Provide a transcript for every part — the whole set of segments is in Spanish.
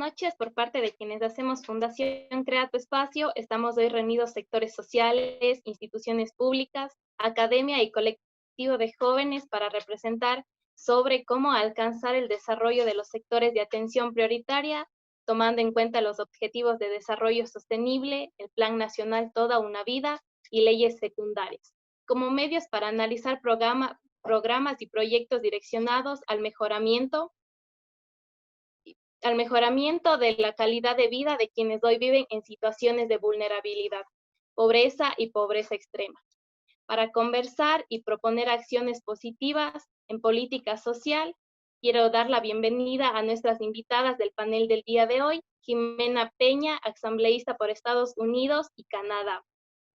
noches por parte de quienes hacemos Fundación Crea tu Espacio. Estamos hoy reunidos sectores sociales, instituciones públicas, academia y colectivo de jóvenes para representar sobre cómo alcanzar el desarrollo de los sectores de atención prioritaria, tomando en cuenta los objetivos de desarrollo sostenible, el Plan Nacional Toda una Vida y leyes secundarias, como medios para analizar programas y proyectos direccionados al mejoramiento de la calidad de vida de quienes hoy viven en situaciones de vulnerabilidad, pobreza y pobreza extrema, para conversar y proponer acciones positivas en política social. Quiero dar la bienvenida a nuestras invitadas del panel del día de hoy: Jimena Peña, asambleísta por Estados Unidos y Canadá;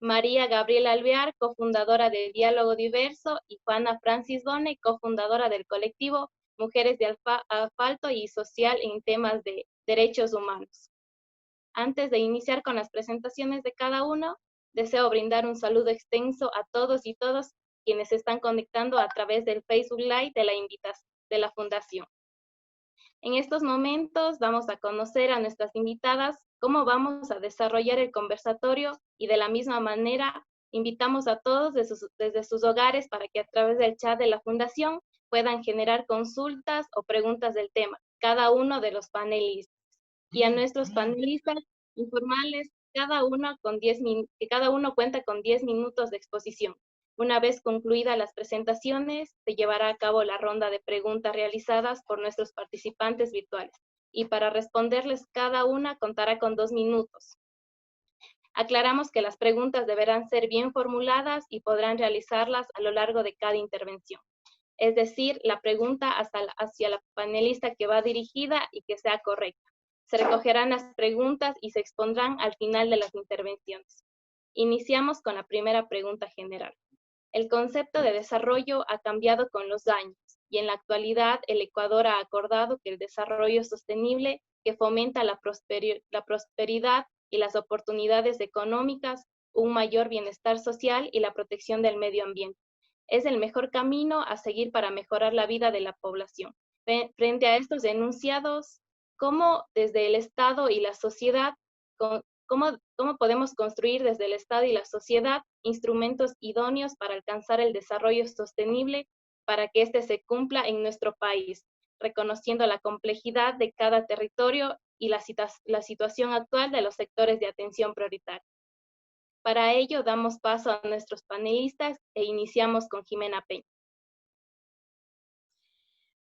María Gabriela Alvear, cofundadora de Diálogo Diverso; y Juana Francis Bone, cofundadora del colectivo Mujeres de Asfalto y Social en temas de derechos humanos. Antes de iniciar con las presentaciones de cada uno, deseo brindar un saludo extenso a todos y todas quienes se están conectando a través del Facebook Live de la Fundación. En estos momentos vamos a conocer a nuestras invitadas, cómo vamos a desarrollar el conversatorio, y de la misma manera invitamos a todos desde sus hogares para que a través del chat de la Fundación puedan generar consultas o preguntas del tema, cada uno de los panelistas. Y a nuestros panelistas informarles que cada uno cuenta con 10 minutos de exposición. Una vez concluidas las presentaciones, se llevará a cabo la ronda de preguntas realizadas por nuestros participantes virtuales, y para responderles cada una contará con 2 minutos. Aclaramos que las preguntas deberán ser bien formuladas y podrán realizarlas a lo largo de cada intervención. Es decir, la pregunta hacia la panelista que va dirigida y que sea correcta. Se recogerán las preguntas y se expondrán al final de las intervenciones. Iniciamos con la primera pregunta general. El concepto de desarrollo ha cambiado con los años, y en la actualidad el Ecuador ha acordado que el desarrollo sostenible, que fomenta la prosperidad y las oportunidades económicas, un mayor bienestar social y la protección del medio ambiente, es el mejor camino a seguir para mejorar la vida de la población. Frente a estos enunciados, ¿cómo desde el Estado y la sociedad, cómo podemos construir desde el Estado y la sociedad instrumentos idóneos para alcanzar el desarrollo sostenible para que éste se cumpla en nuestro país, reconociendo la complejidad de cada territorio y la situación actual de los sectores de atención prioritaria? Para ello, damos paso a nuestros panelistas e iniciamos con Jimena Peña.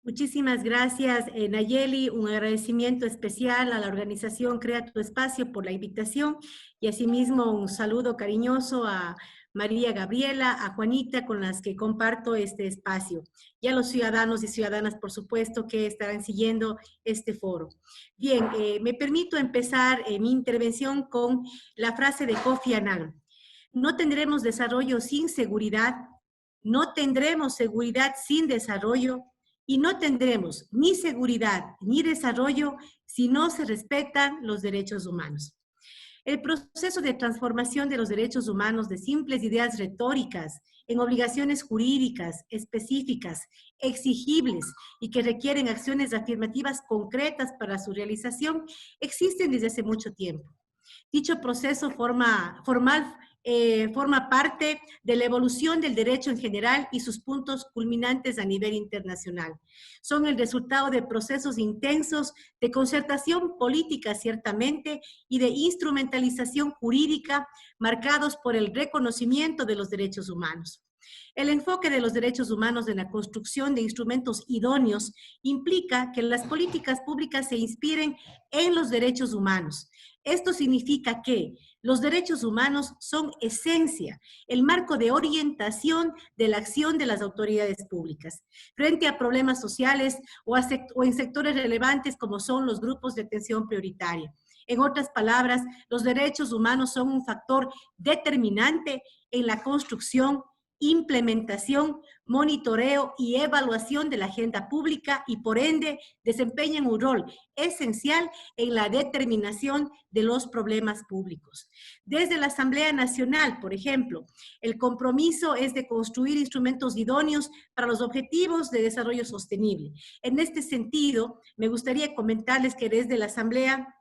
Muchísimas gracias, Nayeli. Un agradecimiento especial a la organización Crea tu Espacio por la invitación, y asimismo un saludo cariñoso a María Gabriela, a Juanita, con las que comparto este espacio, y a los ciudadanos y ciudadanas, por supuesto, que estarán siguiendo este foro. Bien, me permito empezar mi intervención con la frase de Kofi Annan: no tendremos desarrollo sin seguridad, no tendremos seguridad sin desarrollo, y no tendremos ni seguridad ni desarrollo si no se respetan los derechos humanos. El proceso de transformación de los derechos humanos de simples ideas retóricas en obligaciones jurídicas específicas, exigibles y que requieren acciones afirmativas concretas para su realización, existen desde hace mucho tiempo. Dicho proceso forma parte de la evolución del derecho en general y sus puntos culminantes a nivel internacional. Son el resultado de procesos intensos de concertación política, ciertamente, y de instrumentalización jurídica marcados por el reconocimiento de los derechos humanos. El enfoque de los derechos humanos en la construcción de instrumentos idóneos implica que las políticas públicas se inspiren en los derechos humanos. Esto significa que los derechos humanos son esencia, el marco de orientación de la acción de las autoridades públicas frente a problemas sociales o en sectores relevantes como son los grupos de atención prioritaria. En otras palabras, los derechos humanos son un factor determinante en la construcción implementación, monitoreo y evaluación de la agenda pública y por ende desempeñan un rol esencial en la determinación de los problemas públicos. Desde la Asamblea Nacional, por ejemplo, el compromiso es de construir instrumentos idóneos para los objetivos de desarrollo sostenible. En este sentido, me gustaría comentarles que desde la Asamblea,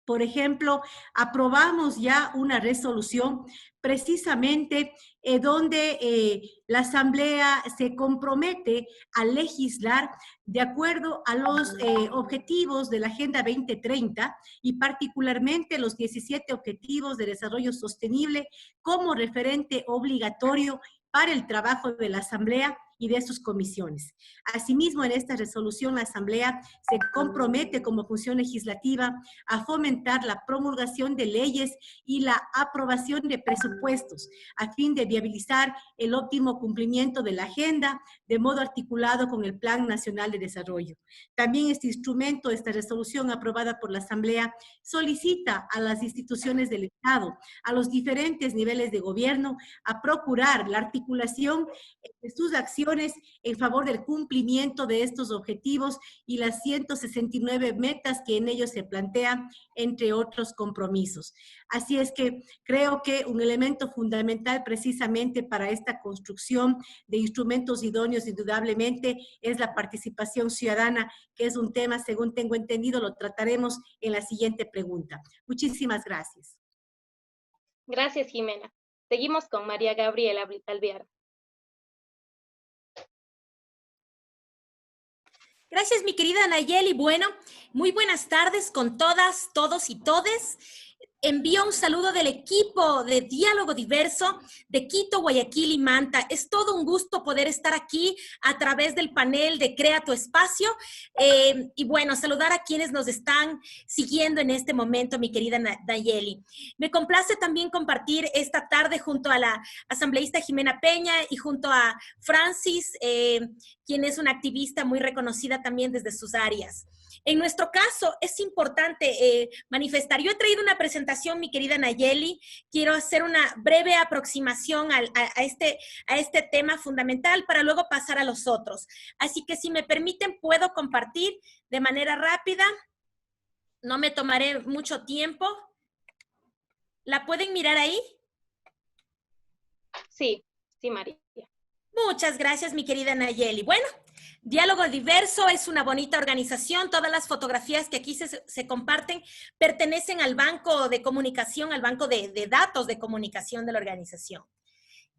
por ejemplo, aprobamos ya una resolución precisamente donde la Asamblea se compromete a legislar de acuerdo a los objetivos de la Agenda 2030 y particularmente los 17 Objetivos de Desarrollo Sostenible como referente obligatorio para el trabajo de la Asamblea y de sus comisiones. Asimismo, en esta resolución, la Asamblea se compromete como función legislativa a fomentar la promulgación de leyes y la aprobación de presupuestos a fin de viabilizar el óptimo cumplimiento de la agenda de modo articulado con el Plan Nacional de Desarrollo. También este instrumento, esta resolución aprobada por la Asamblea, solicita a las instituciones del Estado, a los diferentes niveles de gobierno, a procurar la articulación de sus acciones en favor del cumplimiento de estos objetivos y las 169 metas que en ellos se plantean, entre otros compromisos. Así es que creo que un elemento fundamental precisamente para esta construcción de instrumentos idóneos, indudablemente, es la participación ciudadana, que es un tema, según tengo entendido, lo trataremos en la siguiente pregunta. Muchísimas gracias. Gracias, Jimena. Seguimos con María Gabriela Alvear. Gracias, mi querida Nayeli. Bueno, muy buenas tardes con todas, todos y todes. Envío un saludo del equipo de Diálogo Diverso de Quito, Guayaquil y Manta. Es todo un gusto poder estar aquí a través del panel de Crea tu Espacio. Y bueno, saludar a quienes nos están siguiendo en este momento, mi querida Nayeli. Me complace también compartir esta tarde junto a la asambleísta Jimena Peña y junto a Francis, quien es una activista muy reconocida también desde sus áreas. En nuestro caso, es importante manifestar. Yo he traído una presentación, mi querida Nayeli. Quiero hacer una breve aproximación a este tema fundamental para luego pasar a los otros. Así que si me permiten, puedo compartir de manera rápida. No me tomaré mucho tiempo. ¿La pueden mirar ahí? Sí, sí, María. Muchas gracias, mi querida Nayeli. Bueno, Diálogo Diverso es una bonita organización. Todas las fotografías que aquí se comparten pertenecen al banco de comunicación, al banco de datos de comunicación de la organización.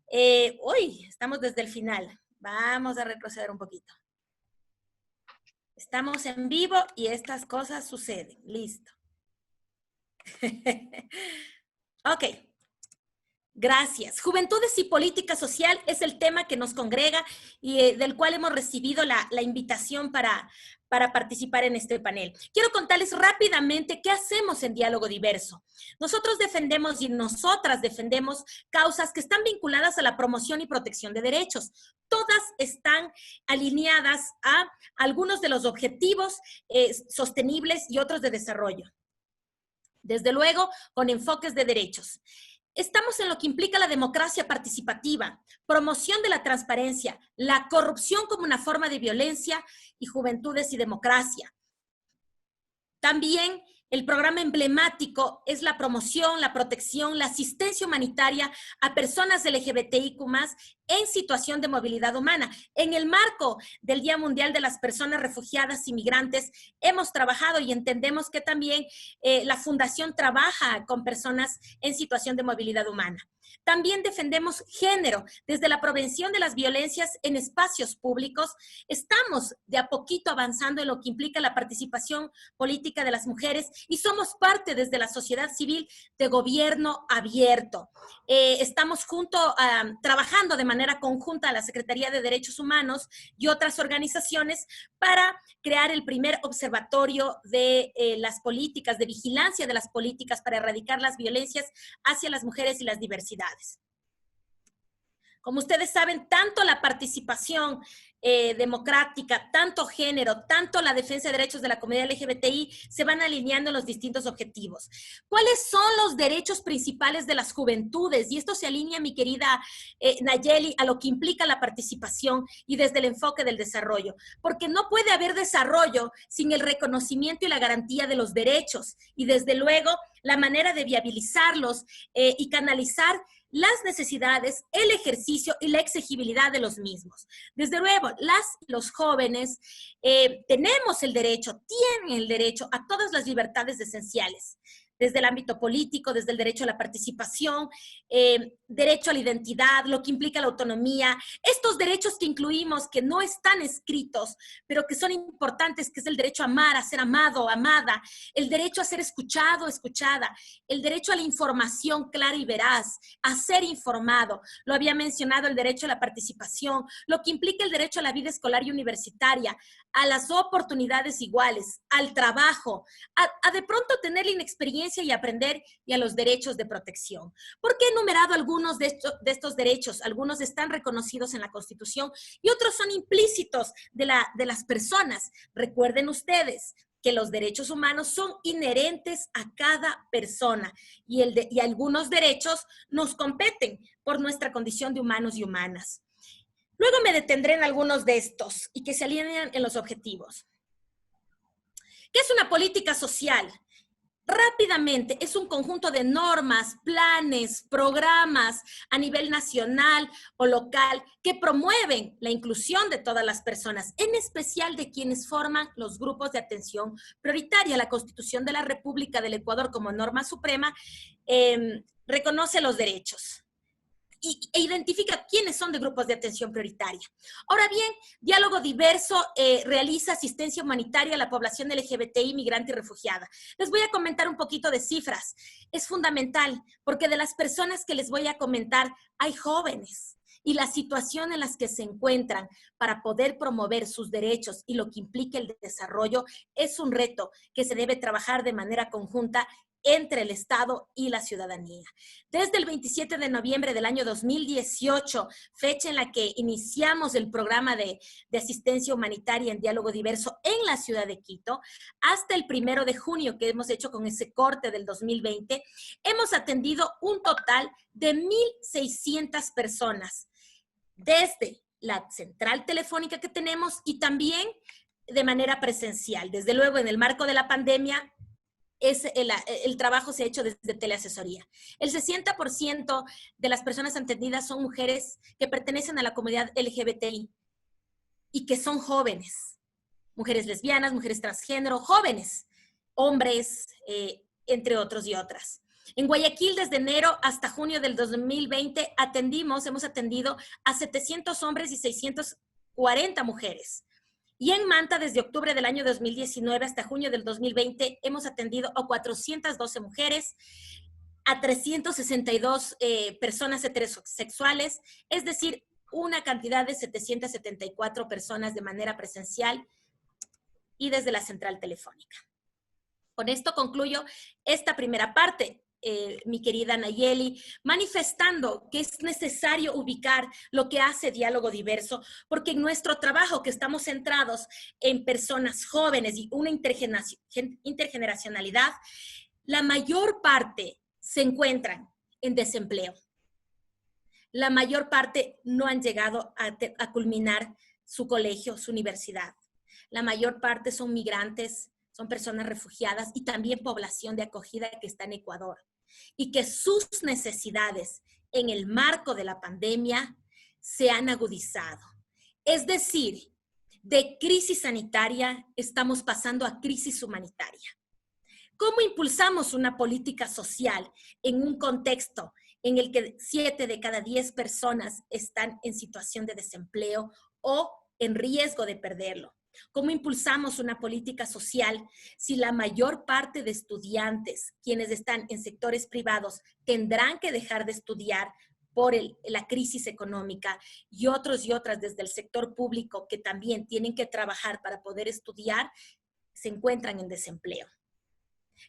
Estamos desde el final. Vamos a retroceder un poquito. Estamos en vivo y estas cosas suceden. Listo. Ok. Gracias. Juventudes y política social es el tema que nos congrega y del cual hemos recibido la invitación para participar en este panel. Quiero contarles rápidamente qué hacemos en Diálogo Diverso. Nosotros defendemos y nosotras defendemos causas que están vinculadas a la promoción y protección de derechos. Todas están alineadas a algunos de los objetivos sostenibles y otros de desarrollo. Desde luego, con enfoques de derechos. Estamos en lo que implica la democracia participativa, promoción de la transparencia, la corrupción como una forma de violencia y juventudes y democracia. También el programa emblemático es la promoción, la protección, la asistencia humanitaria a personas LGBTIQ+ en situación de movilidad humana. En el marco del Día Mundial de las Personas Refugiadas y Migrantes, hemos trabajado y entendemos que también la Fundación trabaja con personas en situación de movilidad humana. También defendemos género. Desde la prevención de las violencias en espacios públicos, estamos de a poquito avanzando en lo que implica la participación política de las mujeres y somos parte desde la sociedad civil de gobierno abierto. Estamos trabajando de manera conjunta a la Secretaría de Derechos Humanos y otras organizaciones para crear el primer observatorio de las políticas, de vigilancia de las políticas para erradicar las violencias hacia las mujeres y las diversidades. Como ustedes saben, tanto la participación democrática, tanto género, tanto la defensa de derechos de la comunidad LGBTI, se van alineando en los distintos objetivos. ¿Cuáles son los derechos principales de las juventudes? Y esto se alinea, mi querida Nayeli, a lo que implica la participación y desde el enfoque del desarrollo. Porque no puede haber desarrollo sin el reconocimiento y la garantía de los derechos. Y desde luego, la manera de viabilizarlos y canalizar las necesidades, el ejercicio y la exigibilidad de los mismos. Desde luego, los jóvenes tenemos el derecho, tienen el derecho a todas las libertades esenciales, desde el ámbito político, desde el derecho a la participación, derecho a la identidad, lo que implica la autonomía, estos derechos que incluimos, que no están escritos, pero que son importantes, que es el derecho a amar, a ser amado, amada, el derecho a ser escuchado, escuchada, el derecho a la información clara y veraz, a ser informado, lo había mencionado, el derecho a la participación, lo que implica el derecho a la vida escolar y universitaria, a las oportunidades iguales, al trabajo, a de pronto tener la inexperiencia y aprender, y a los derechos de protección. ¿Por qué he enumerado algunos de estos derechos? Algunos están reconocidos en la Constitución y otros son implícitos de las personas. Recuerden ustedes que los derechos humanos son inherentes a cada persona y algunos derechos nos competen por nuestra condición de humanos y humanas. Luego me detendré en algunos de estos y que se alinean en los objetivos. ¿Qué es una política social? Rápidamente, es un conjunto de normas, planes, programas a nivel nacional o local que promueven la inclusión de todas las personas, en especial de quienes forman los grupos de atención prioritaria. La Constitución de la República del Ecuador, como norma suprema, reconoce los derechos e identifica quiénes son de grupos de atención prioritaria. Ahora bien, Diálogo Diverso realiza asistencia humanitaria a la población LGBTI, migrante y refugiada. Les voy a comentar un poquito de cifras. Es fundamental, porque de las personas que les voy a comentar, hay jóvenes. Y la situación en la que se encuentran para poder promover sus derechos y lo que implica el desarrollo es un reto que se debe trabajar de manera conjunta entre el Estado y la ciudadanía. Desde el 27 de noviembre del año 2018, fecha en la que iniciamos el programa de asistencia humanitaria en Diálogo Diverso en la ciudad de Quito, hasta el 1 de junio que hemos hecho con ese corte del 2020, hemos atendido un total de 1,600 personas, desde la central telefónica que tenemos y también de manera presencial. Desde luego, en el marco de la pandemia, el trabajo se ha hecho desde teleasesoría. El 60% de las personas atendidas son mujeres que pertenecen a la comunidad LGBTI y que son jóvenes. Mujeres lesbianas, mujeres transgénero, jóvenes, hombres, entre otros y otras. En Guayaquil, desde enero hasta junio del 2020, hemos atendido a 700 hombres y 640 mujeres. Y en Manta, desde octubre del año 2019 hasta junio del 2020, hemos atendido a 412 mujeres, a 362 personas heterosexuales, es decir, una cantidad de 774 personas de manera presencial y desde la central telefónica. Con esto concluyo esta primera parte. Mi querida Nayeli, manifestando que es necesario ubicar lo que hace Diálogo Diverso, porque en nuestro trabajo, que estamos centrados en personas jóvenes y una intergeneracionalidad, la mayor parte se encuentran en desempleo. La mayor parte no han llegado a culminar su colegio, su universidad. La mayor parte son migrantes, son personas refugiadas y también población de acogida que está en Ecuador. Y que sus necesidades en el marco de la pandemia se han agudizado. Es decir, de crisis sanitaria estamos pasando a crisis humanitaria. ¿Cómo impulsamos una política social en un contexto en el que 7 de cada 10 personas están en situación de desempleo o en riesgo de perderlo? ¿Cómo impulsamos una política social si la mayor parte de estudiantes, quienes están en sectores privados, tendrán que dejar de estudiar por la crisis económica y otros y otras desde el sector público que también tienen que trabajar para poder estudiar, se encuentran en desempleo?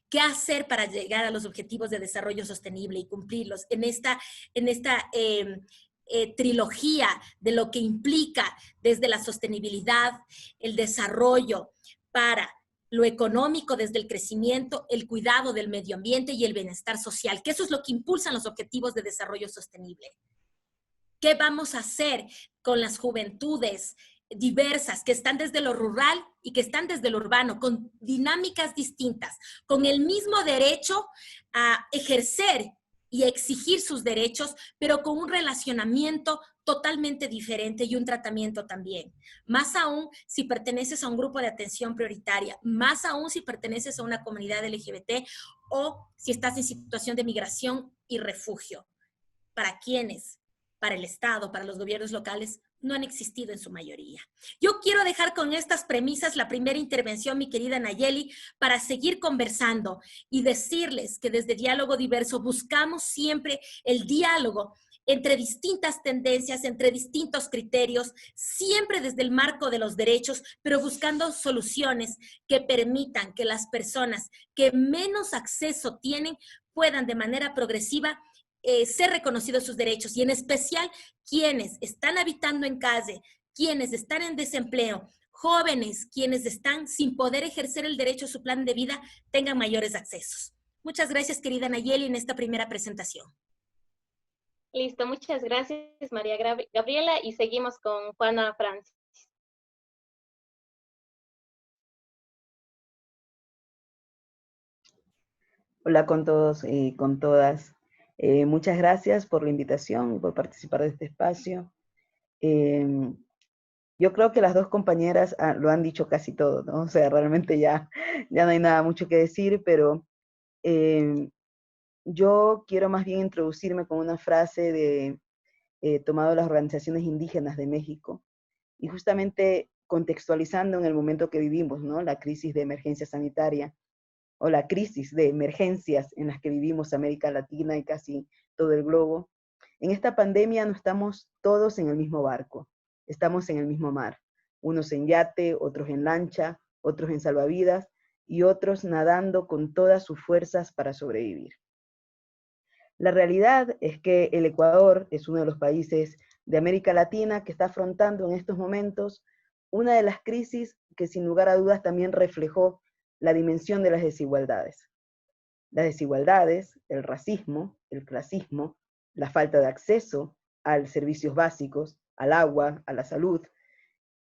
¿Qué hacer para llegar a los objetivos de desarrollo sostenible y cumplirlos en esta trilogía de lo que implica desde la sostenibilidad, el desarrollo para lo económico desde el crecimiento, el cuidado del medio ambiente y el bienestar social, que eso es lo que impulsan los objetivos de desarrollo sostenible. ¿Qué vamos a hacer con las juventudes diversas que están desde lo rural y que están desde lo urbano, con dinámicas distintas, con el mismo derecho a ejercer y exigir sus derechos, pero con un relacionamiento totalmente diferente y un tratamiento también? Más aún si perteneces a un grupo de atención prioritaria, más aún si perteneces a una comunidad LGBT o si estás en situación de migración y refugio. ¿Para quiénes? Para el Estado, para los gobiernos locales, no han existido en su mayoría. Yo quiero dejar con estas premisas la primera intervención, mi querida Nayeli, para seguir conversando y decirles que desde Diálogo Diverso buscamos siempre el diálogo entre distintas tendencias, entre distintos criterios, siempre desde el marco de los derechos, pero buscando soluciones que permitan que las personas que menos acceso tienen puedan de manera progresiva ser reconocidos sus derechos, y en especial quienes están habitando en calle, quienes están en desempleo, jóvenes, quienes están sin poder ejercer el derecho a su plan de vida, tengan mayores accesos. Muchas gracias, querida Nayeli, en esta primera presentación. Listo, muchas gracias, María Gabriela, y seguimos con Juana Francis. Hola con todos y con todas. Muchas gracias por la invitación y por participar de este espacio. Yo creo que las dos compañeras lo han dicho casi todo, ¿no? O sea, realmente ya no hay nada mucho que decir, pero yo quiero más bien introducirme con una frase tomado de las organizaciones indígenas de México, y justamente contextualizando en el momento que vivimos, ¿no? La crisis de emergencia sanitaria, o la crisis de emergencias en las que vivimos América Latina y casi todo el globo. En esta pandemia no estamos todos en el mismo barco, estamos en el mismo mar, unos en yate, otros en lancha, otros en salvavidas y otros nadando con todas sus fuerzas para sobrevivir. La realidad es que el Ecuador es uno de los países de América Latina que está afrontando en estos momentos una de las crisis que sin lugar a dudas también reflejó la dimensión de las desigualdades. Las desigualdades, el racismo, el clasismo, la falta de acceso a servicios básicos, al agua, a la salud.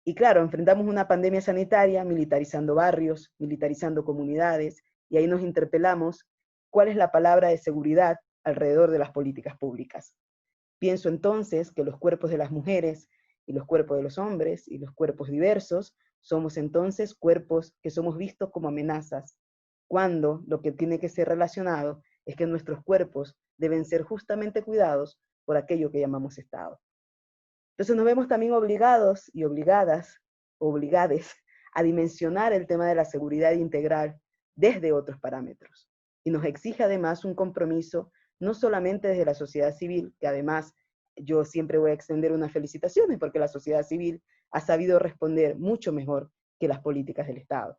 Y claro, enfrentamos una pandemia sanitaria militarizando barrios, militarizando comunidades, y ahí nos interpelamos cuál es la palabra de seguridad alrededor de las políticas públicas. Pienso entonces que los cuerpos de las mujeres y los cuerpos de los hombres y los cuerpos diversos somos entonces cuerpos que somos vistos como amenazas, cuando lo que tiene que ser relacionado es que nuestros cuerpos deben ser justamente cuidados por aquello que llamamos Estado. Entonces nos vemos también obligados y obligades a dimensionar el tema de la seguridad integral desde otros parámetros. Y nos exige además un compromiso no solamente desde la sociedad civil, que además yo siempre voy a extender unas felicitaciones porque la sociedad civil ha sabido responder mucho mejor que las políticas del Estado.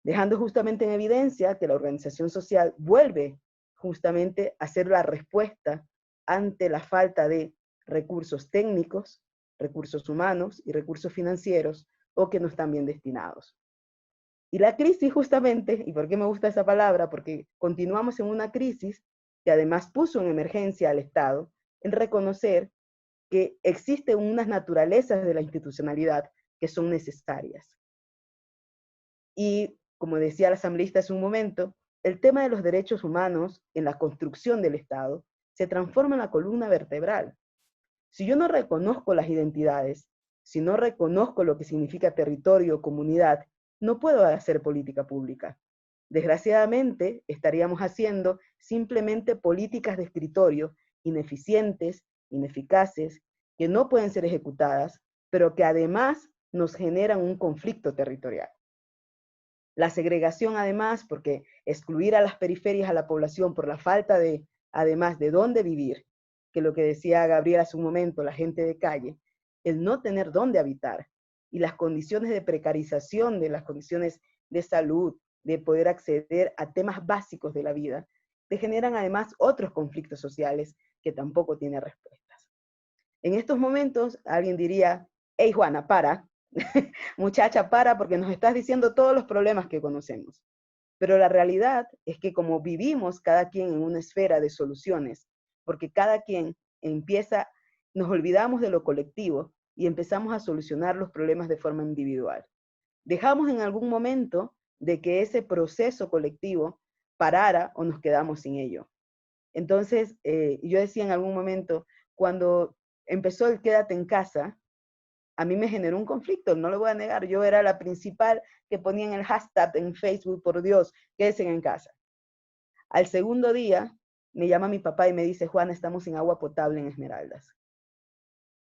Dejando justamente en evidencia que la organización social vuelve justamente a ser la respuesta ante la falta de recursos técnicos, recursos humanos y recursos financieros, o que no están bien destinados. Y la crisis justamente, ¿y por qué me gusta esa palabra? Porque continuamos en una crisis que además puso en emergencia al Estado en reconocer que existen unas naturalezas de la institucionalidad que son necesarias. Y como decía la asambleísta hace un momento, el tema de los derechos humanos en la construcción del Estado se transforma en la columna vertebral. Si yo no reconozco las identidades, si no reconozco lo que significa territorio, comunidad, no puedo hacer política pública. Desgraciadamente, estaríamos haciendo simplemente políticas de escritorio ineficientes, ineficaces, que no pueden ser ejecutadas, pero que además nos generan un conflicto territorial. La segregación además, porque excluir a las periferias a la población por la falta de, además de dónde vivir, que lo que decía Gabriela hace un momento, la gente de calle, el no tener dónde habitar, y las condiciones de precarización de las condiciones de salud, de poder acceder a temas básicos de la vida, te generan además otros conflictos sociales que tampoco tienen respuestas. En estos momentos alguien diría, hey Juana, para, muchacha, para, porque nos estás diciendo todos los problemas que conocemos. Pero la realidad es que como vivimos cada quien en una esfera de soluciones, porque cada quien empieza, nos olvidamos de lo colectivo y empezamos a solucionar los problemas de forma individual. Dejamos en algún momento de que ese proceso colectivo parara o nos quedamos sin ello. Entonces, yo decía en algún momento, cuando empezó el quédate en casa, a mí me generó un conflicto, no lo voy a negar. Yo era la principal que ponía en el hashtag en Facebook, por Dios, quédense en casa. Al segundo día, me llama mi papá y me dice, Juana, estamos sin agua potable en Esmeraldas.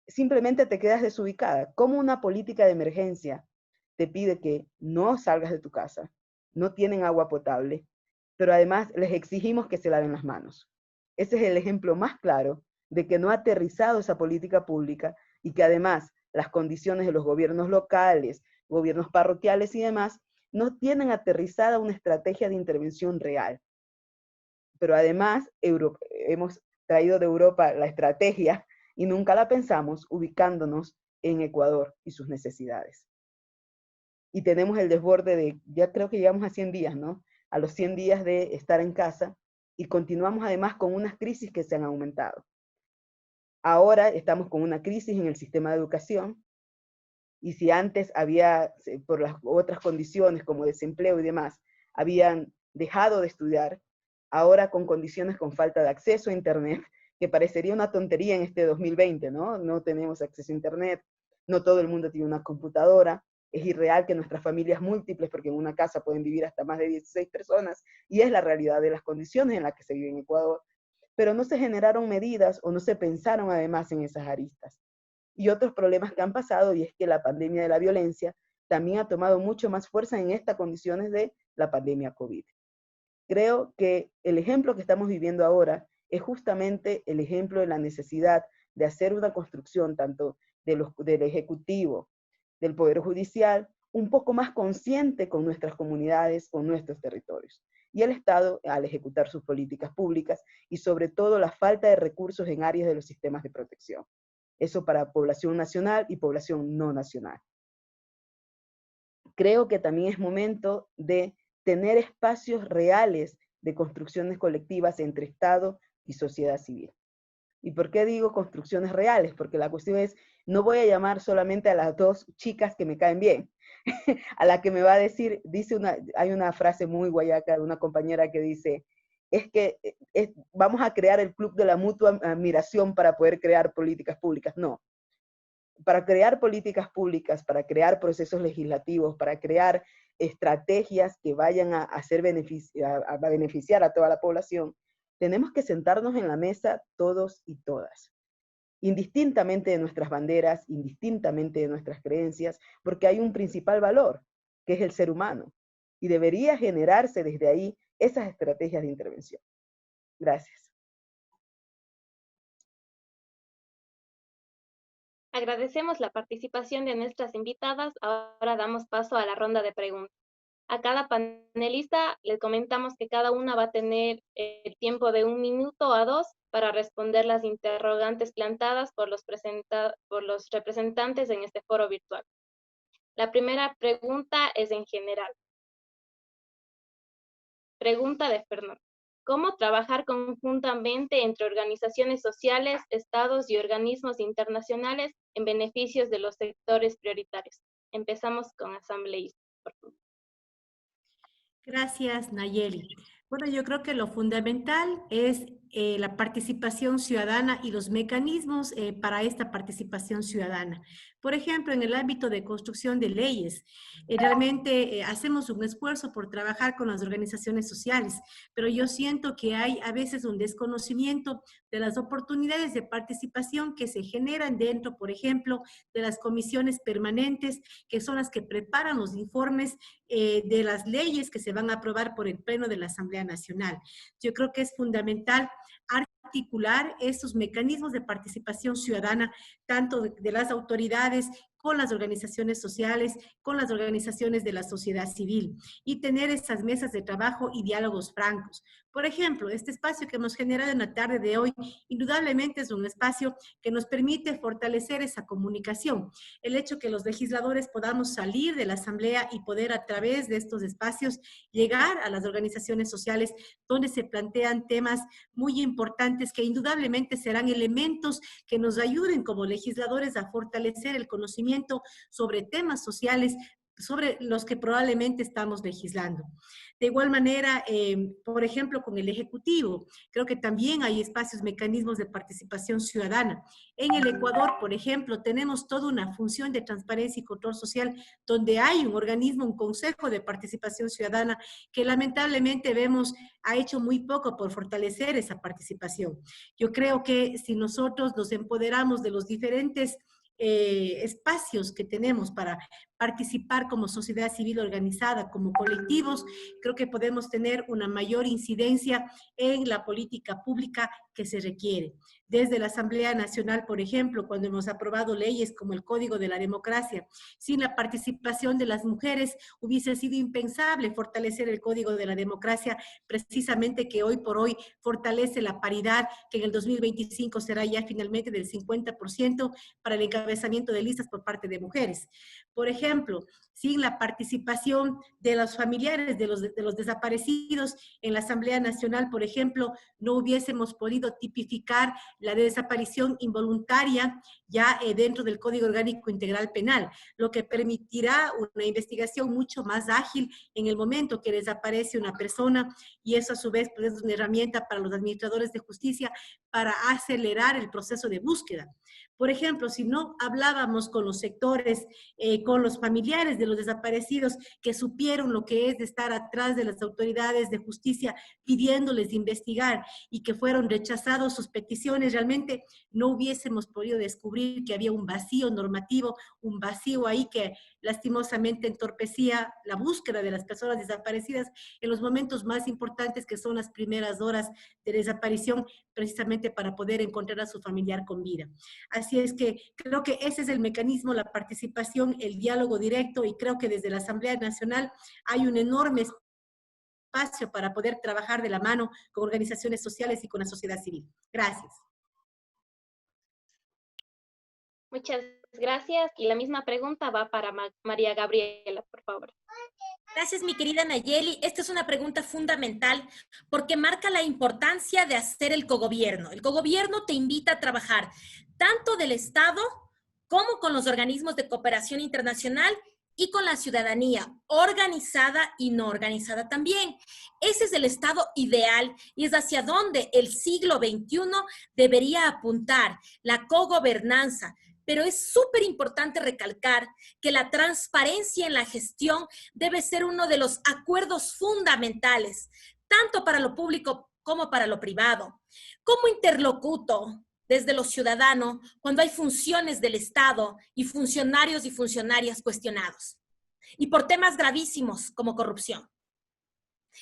Simplemente te quedas desubicada. ¿Cómo una política de emergencia te pide que no salgas de tu casa? No tienen agua potable, pero además les exigimos que se laven las manos. Ese es el ejemplo más claro de que no ha aterrizado esa política pública y que además las condiciones de los gobiernos locales, gobiernos parroquiales y demás, no tienen aterrizada una estrategia de intervención real. Pero además, hemos traído de Europa la estrategia y nunca la pensamos ubicándonos en Ecuador y sus necesidades. Y tenemos el desborde de, ya creo que llegamos a 100 días, ¿no? A los 100 días de estar en casa y continuamos además con unas crisis que se han aumentado. Ahora estamos con una crisis en el sistema de educación, y si antes había, por las otras condiciones como desempleo y demás, habían dejado de estudiar, ahora con condiciones con falta de acceso a Internet, que parecería una tontería en este 2020, ¿no? No tenemos acceso a Internet, no todo el mundo tiene una computadora, es irreal que nuestras familias múltiples, porque en una casa pueden vivir hasta más de 16 personas, y es la realidad de las condiciones en las que se vive en Ecuador, pero no se generaron medidas o no se pensaron además en esas aristas. Y otros problemas que han pasado, y es que la pandemia de la violencia también ha tomado mucho más fuerza en estas condiciones de la pandemia COVID. Creo que el ejemplo que estamos viviendo ahora es justamente el ejemplo de la necesidad de hacer una construcción tanto del Ejecutivo, del Poder Judicial, un poco más consciente con nuestras comunidades, con nuestros territorios. Y el Estado al ejecutar sus políticas públicas y sobre todo la falta de recursos en áreas de los sistemas de protección. Eso para población nacional y población no nacional. Creo que también es momento de tener espacios reales de construcciones colectivas entre Estado y sociedad civil. ¿Y por qué digo construcciones reales? Porque la cuestión es, no voy a llamar solamente a las dos chicas que me caen bien, a la que me va a decir, hay una frase muy guayaca de una compañera que dice, es que vamos a crear el club de la mutua admiración para poder crear políticas públicas. No. Para crear políticas públicas, para crear procesos legislativos, para crear estrategias que vayan a beneficiar a toda la población, tenemos que sentarnos en la mesa todos y todas, indistintamente de nuestras banderas, indistintamente de nuestras creencias, porque hay un principal valor, que es el ser humano, y debería generarse desde ahí esas estrategias de intervención. Gracias. Agradecemos la participación de nuestras invitadas. Ahora damos paso a la ronda de preguntas. A cada panelista les comentamos que cada una va a tener el tiempo de 1 minuto a 2 para responder las interrogantes plantadas por los representantes en este foro virtual. La primera pregunta es en general. Pregunta de Fernando. ¿Cómo trabajar conjuntamente entre organizaciones sociales, estados y organismos internacionales en beneficios de los sectores prioritarios? Empezamos con asambleístas, por favor. Gracias, Nayeli. Bueno, yo creo que lo fundamental es la participación ciudadana y los mecanismos para esta participación ciudadana. Por ejemplo, en el ámbito de construcción de leyes, realmente hacemos un esfuerzo por trabajar con las organizaciones sociales, pero yo siento que hay a veces un desconocimiento de las oportunidades de participación que se generan dentro, por ejemplo, de las comisiones permanentes, que son las que preparan los informes de las leyes que se van a aprobar por el Pleno de la Asamblea Nacional. Yo creo que es fundamental articular estos mecanismos de participación ciudadana, tanto de las autoridades, con las organizaciones sociales, con las organizaciones de la sociedad civil, y tener esas mesas de trabajo y diálogos francos, Por ejemplo, este espacio que hemos generado en la tarde de hoy, indudablemente es un espacio que nos permite fortalecer esa comunicación. El hecho que los legisladores podamos salir de la Asamblea y poder a través de estos espacios llegar a las organizaciones sociales donde se plantean temas muy importantes que indudablemente serán elementos que nos ayuden como legisladores a fortalecer el conocimiento sobre temas sociales sobre los que probablemente estamos legislando. De igual manera, por ejemplo, con el Ejecutivo, creo que también hay espacios, mecanismos de participación ciudadana. En el Ecuador, por ejemplo, tenemos toda una función de transparencia y control social donde hay un organismo, un consejo de participación ciudadana que lamentablemente vemos ha hecho muy poco por fortalecer esa participación. Yo creo que si nosotros nos empoderamos de los diferentes espacios que tenemos para participar como sociedad civil organizada, como colectivos, creo que podemos tener una mayor incidencia en la política pública que se requiere. Desde la Asamblea Nacional, por ejemplo, cuando hemos aprobado leyes como el Código de la Democracia, sin la participación de las mujeres hubiese sido impensable fortalecer el Código de la Democracia, precisamente que hoy por hoy fortalece la paridad, que en el 2025 será ya finalmente del 50% para el encabezamiento de listas por parte de mujeres. Por ejemplo, sin la participación de los familiares de los desaparecidos en la Asamblea Nacional, por ejemplo, no hubiésemos podido tipificar la desaparición involuntaria ya dentro del Código Orgánico Integral Penal, lo que permitirá una investigación mucho más ágil en el momento que desaparece una persona, y eso a su vez pues, es una herramienta para los administradores de justicia para acelerar el proceso de búsqueda. Por ejemplo, si no hablábamos con los sectores, con los familiares de los desaparecidos que supieron lo que es de estar atrás de las autoridades de justicia pidiéndoles investigar y que fueron rechazados sus peticiones, realmente no hubiésemos podido descubrir que había un vacío normativo, un vacío ahí que lastimosamente entorpecía la búsqueda de las personas desaparecidas en los momentos más importantes que son las primeras horas de desaparición, precisamente para poder encontrar a su familiar con vida. Así es que creo que ese es el mecanismo, la participación, el diálogo directo, y creo que desde la Asamblea Nacional hay un enorme espacio para poder trabajar de la mano con organizaciones sociales y con la sociedad civil. Gracias. Muchas gracias. Y la misma pregunta va para María Gabriela, por favor. Gracias, mi querida Nayeli. Esta es una pregunta fundamental porque marca la importancia de hacer el cogobierno. El cogobierno te invita a trabajar tanto del Estado como con los organismos de cooperación internacional y con la ciudadanía, organizada y no organizada también. Ese es el estado ideal y es hacia donde el siglo XXI debería apuntar, la cogobernanza. Pero es súper importante recalcar que la transparencia en la gestión debe ser uno de los acuerdos fundamentales, tanto para lo público como para lo privado. ¿Cómo interlocuto desde lo ciudadano cuando hay funciones del Estado y funcionarios y funcionarias cuestionados? Y por temas gravísimos como corrupción.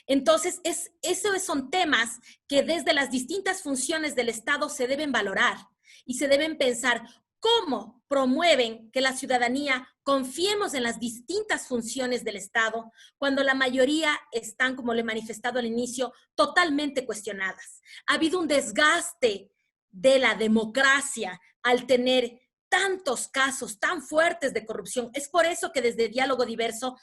Entonces, esos son temas que desde las distintas funciones del Estado se deben valorar y se deben pensar cómo promueven que la ciudadanía confiemos en las distintas funciones del Estado cuando la mayoría están, como le he manifestado al inicio, totalmente cuestionadas. Ha habido un desgaste de la democracia al tener tantos casos tan fuertes de corrupción. Es por eso que desde Diálogo Diverso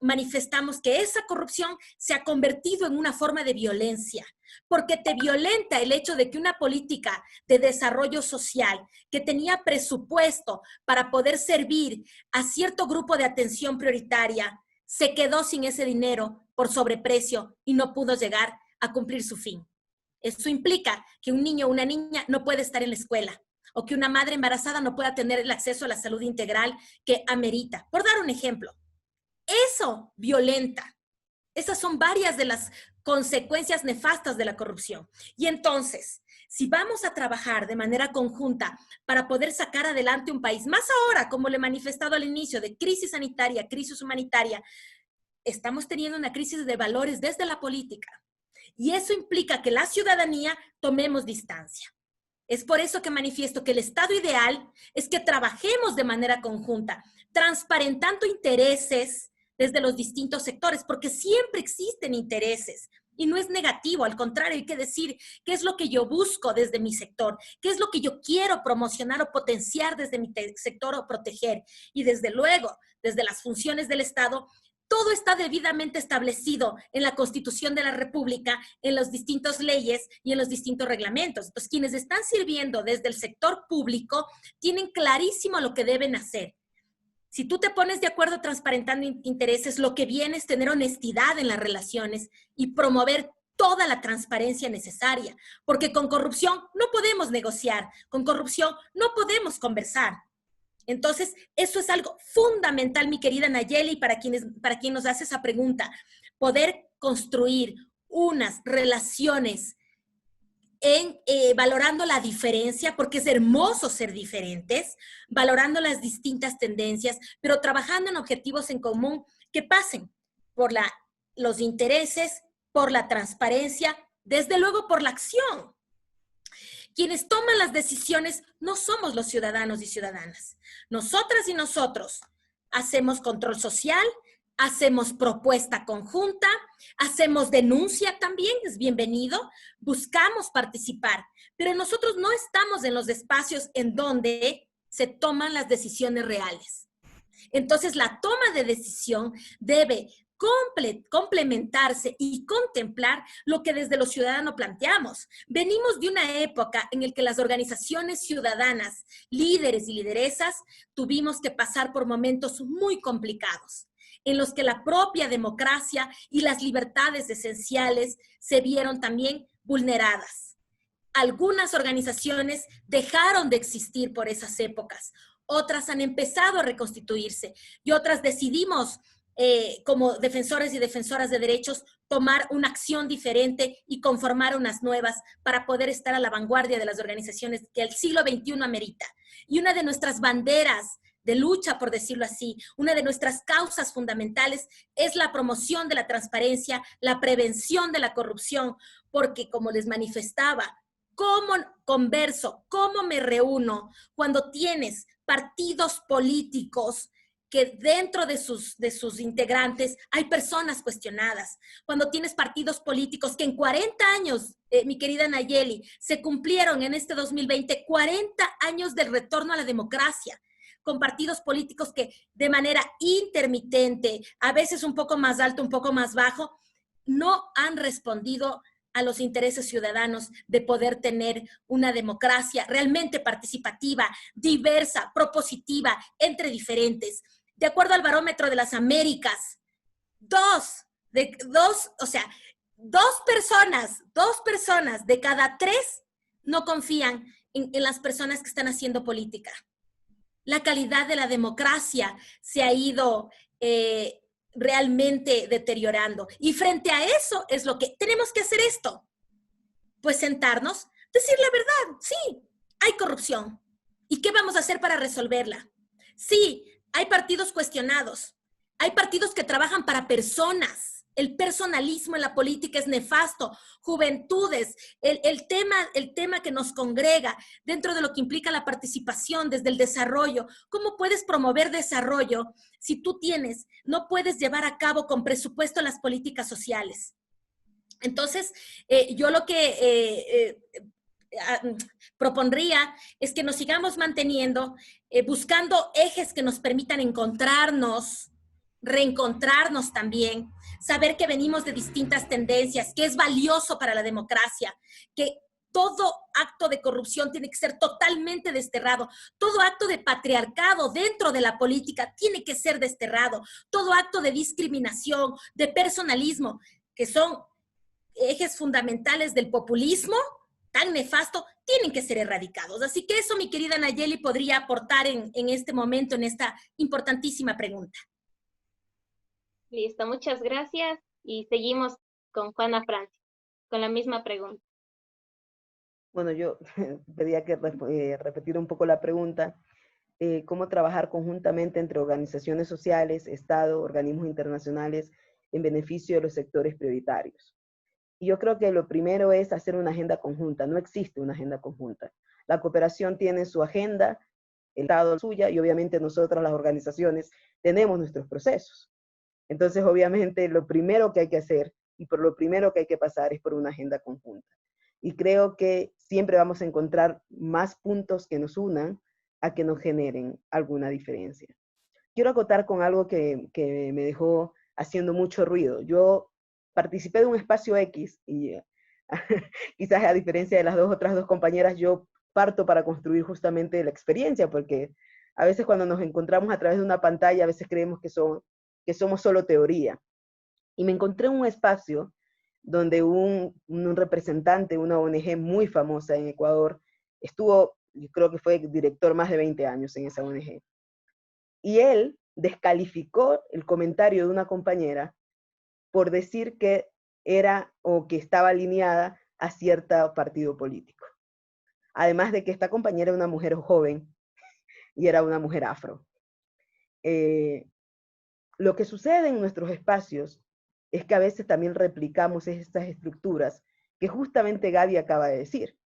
manifestamos que esa corrupción se ha convertido en una forma de violencia, porque te violenta el hecho de que una política de desarrollo social que tenía presupuesto para poder servir a cierto grupo de atención prioritaria, se quedó sin ese dinero por sobreprecio y no pudo llegar a cumplir su fin. Eso implica que un niño o una niña no puede estar en la escuela, o que una madre embarazada no pueda tener el acceso a la salud integral que amerita. Por dar un ejemplo, eso violenta. Esas son varias de las consecuencias nefastas de la corrupción. Y entonces, si vamos a trabajar de manera conjunta para poder sacar adelante un país, más ahora, como le he manifestado al inicio, de crisis sanitaria, crisis humanitaria, estamos teniendo una crisis de valores desde la política. Y eso implica que la ciudadanía tomemos distancia. Es por eso que manifiesto que el estado ideal es que trabajemos de manera conjunta, transparentando intereses desde los distintos sectores, porque siempre existen intereses Y no es negativo, al contrario, hay que decir qué es lo que yo busco desde mi sector, qué es lo que yo quiero promocionar o potenciar desde mi sector o proteger. Y desde luego, desde las funciones del Estado, todo está debidamente establecido en la Constitución de la República, en las distintas leyes y en los distintos reglamentos. Entonces, quienes están sirviendo desde el sector público tienen clarísimo lo que deben hacer. Si tú te pones de acuerdo transparentando intereses, lo que viene es tener honestidad en las relaciones y promover toda la transparencia necesaria, porque con corrupción no podemos negociar, con corrupción no podemos conversar. Entonces, eso es algo fundamental, mi querida Nayeli, para quien nos hace esa pregunta, poder construir unas relaciones valorando la diferencia, porque es hermoso ser diferentes, valorando las distintas tendencias, pero trabajando en objetivos en común que pasen por los intereses, por la transparencia, desde luego por la acción. Quienes toman las decisiones no somos los ciudadanos y ciudadanas. Nosotras y nosotros hacemos control social, hacemos propuesta conjunta, hacemos denuncia también, es bienvenido, buscamos participar, pero nosotros no estamos en los espacios en donde se toman las decisiones reales. Entonces, la toma de decisión debe complementarse y contemplar lo que desde los ciudadanos planteamos. Venimos de una época en la que las organizaciones ciudadanas, líderes y lideresas, tuvimos que pasar por momentos muy complicados, en los que la propia democracia y las libertades esenciales se vieron también vulneradas. Algunas organizaciones dejaron de existir por esas épocas, otras han empezado a reconstituirse y otras decidimos, como defensores y defensoras de derechos, tomar una acción diferente y conformar unas nuevas para poder estar a la vanguardia de las organizaciones que el siglo XXI amerita. Y una de nuestras banderas de lucha, por decirlo así, una de nuestras causas fundamentales es la promoción de la transparencia, la prevención de la corrupción, porque como les manifestaba, ¿cómo converso? ¿Cómo me reúno cuando tienes partidos políticos que dentro de sus integrantes hay personas cuestionadas? Cuando tienes partidos políticos que en 40 años, mi querida Nayeli, se cumplieron en este 2020 40 años del retorno a la democracia, con partidos políticos que de manera intermitente, a veces un poco más alto, un poco más bajo, no han respondido a los intereses ciudadanos de poder tener una democracia realmente participativa, diversa, propositiva, entre diferentes. De acuerdo al Barómetro de las Américas, dos personas de cada 3 no confían en las personas que están haciendo política. La calidad de la democracia se ha ido realmente deteriorando. Y frente a eso es lo que tenemos que hacer esto. Pues sentarnos, decir la verdad. Sí, hay corrupción. ¿Y qué vamos a hacer para resolverla? Sí, hay partidos cuestionados. Hay partidos que trabajan para personas. El personalismo en la política es nefasto. Juventudes, el tema que nos congrega dentro de lo que implica la participación desde el desarrollo. ¿Cómo puedes promover desarrollo si tú no puedes llevar a cabo con presupuesto las políticas sociales? Entonces, yo lo que propondría es que nos sigamos manteniendo, buscando ejes que nos permitan encontrarnos, reencontrarnos también, saber que venimos de distintas tendencias, que es valioso para la democracia, que todo acto de corrupción tiene que ser totalmente desterrado, todo acto de patriarcado dentro de la política tiene que ser desterrado, todo acto de discriminación, de personalismo, que son ejes fundamentales del populismo tan nefasto, tienen que ser erradicados. Así que eso, mi querida Nayeli, podría aportar en este momento, en esta importantísima pregunta. Listo, muchas gracias. Y seguimos con Juana Francia, con la misma pregunta. Bueno, yo pedía que repetir un poco la pregunta. ¿Cómo trabajar conjuntamente entre organizaciones sociales, Estado, organismos internacionales en beneficio de los sectores prioritarios? Y yo creo que lo primero es hacer una agenda conjunta. No existe una agenda conjunta. La cooperación tiene su agenda, el Estado suya, y obviamente nosotras, las organizaciones, tenemos nuestros procesos. Entonces, obviamente, lo primero que hay que hacer y por lo primero que hay que pasar es por una agenda conjunta. Y creo que siempre vamos a encontrar más puntos que nos unan a que nos generen alguna diferencia. Quiero acotar con algo que me dejó haciendo mucho ruido. Yo participé de un espacio X y quizás a diferencia de las otras dos compañeras, yo parto para construir justamente la experiencia, porque a veces cuando nos encontramos a través de una pantalla, a veces creemos que somos solo teoría. Y me encontré en un espacio donde un representante de una ONG muy famosa en Ecuador estuvo, yo creo que fue director más de 20 años en esa ONG. Y él descalificó el comentario de una compañera por decir que era o que estaba alineada a cierto partido político. Además de que esta compañera era una mujer joven y era una mujer afro. Lo que sucede en nuestros espacios es que a veces también replicamos estas estructuras que justamente Gaby acaba de decir.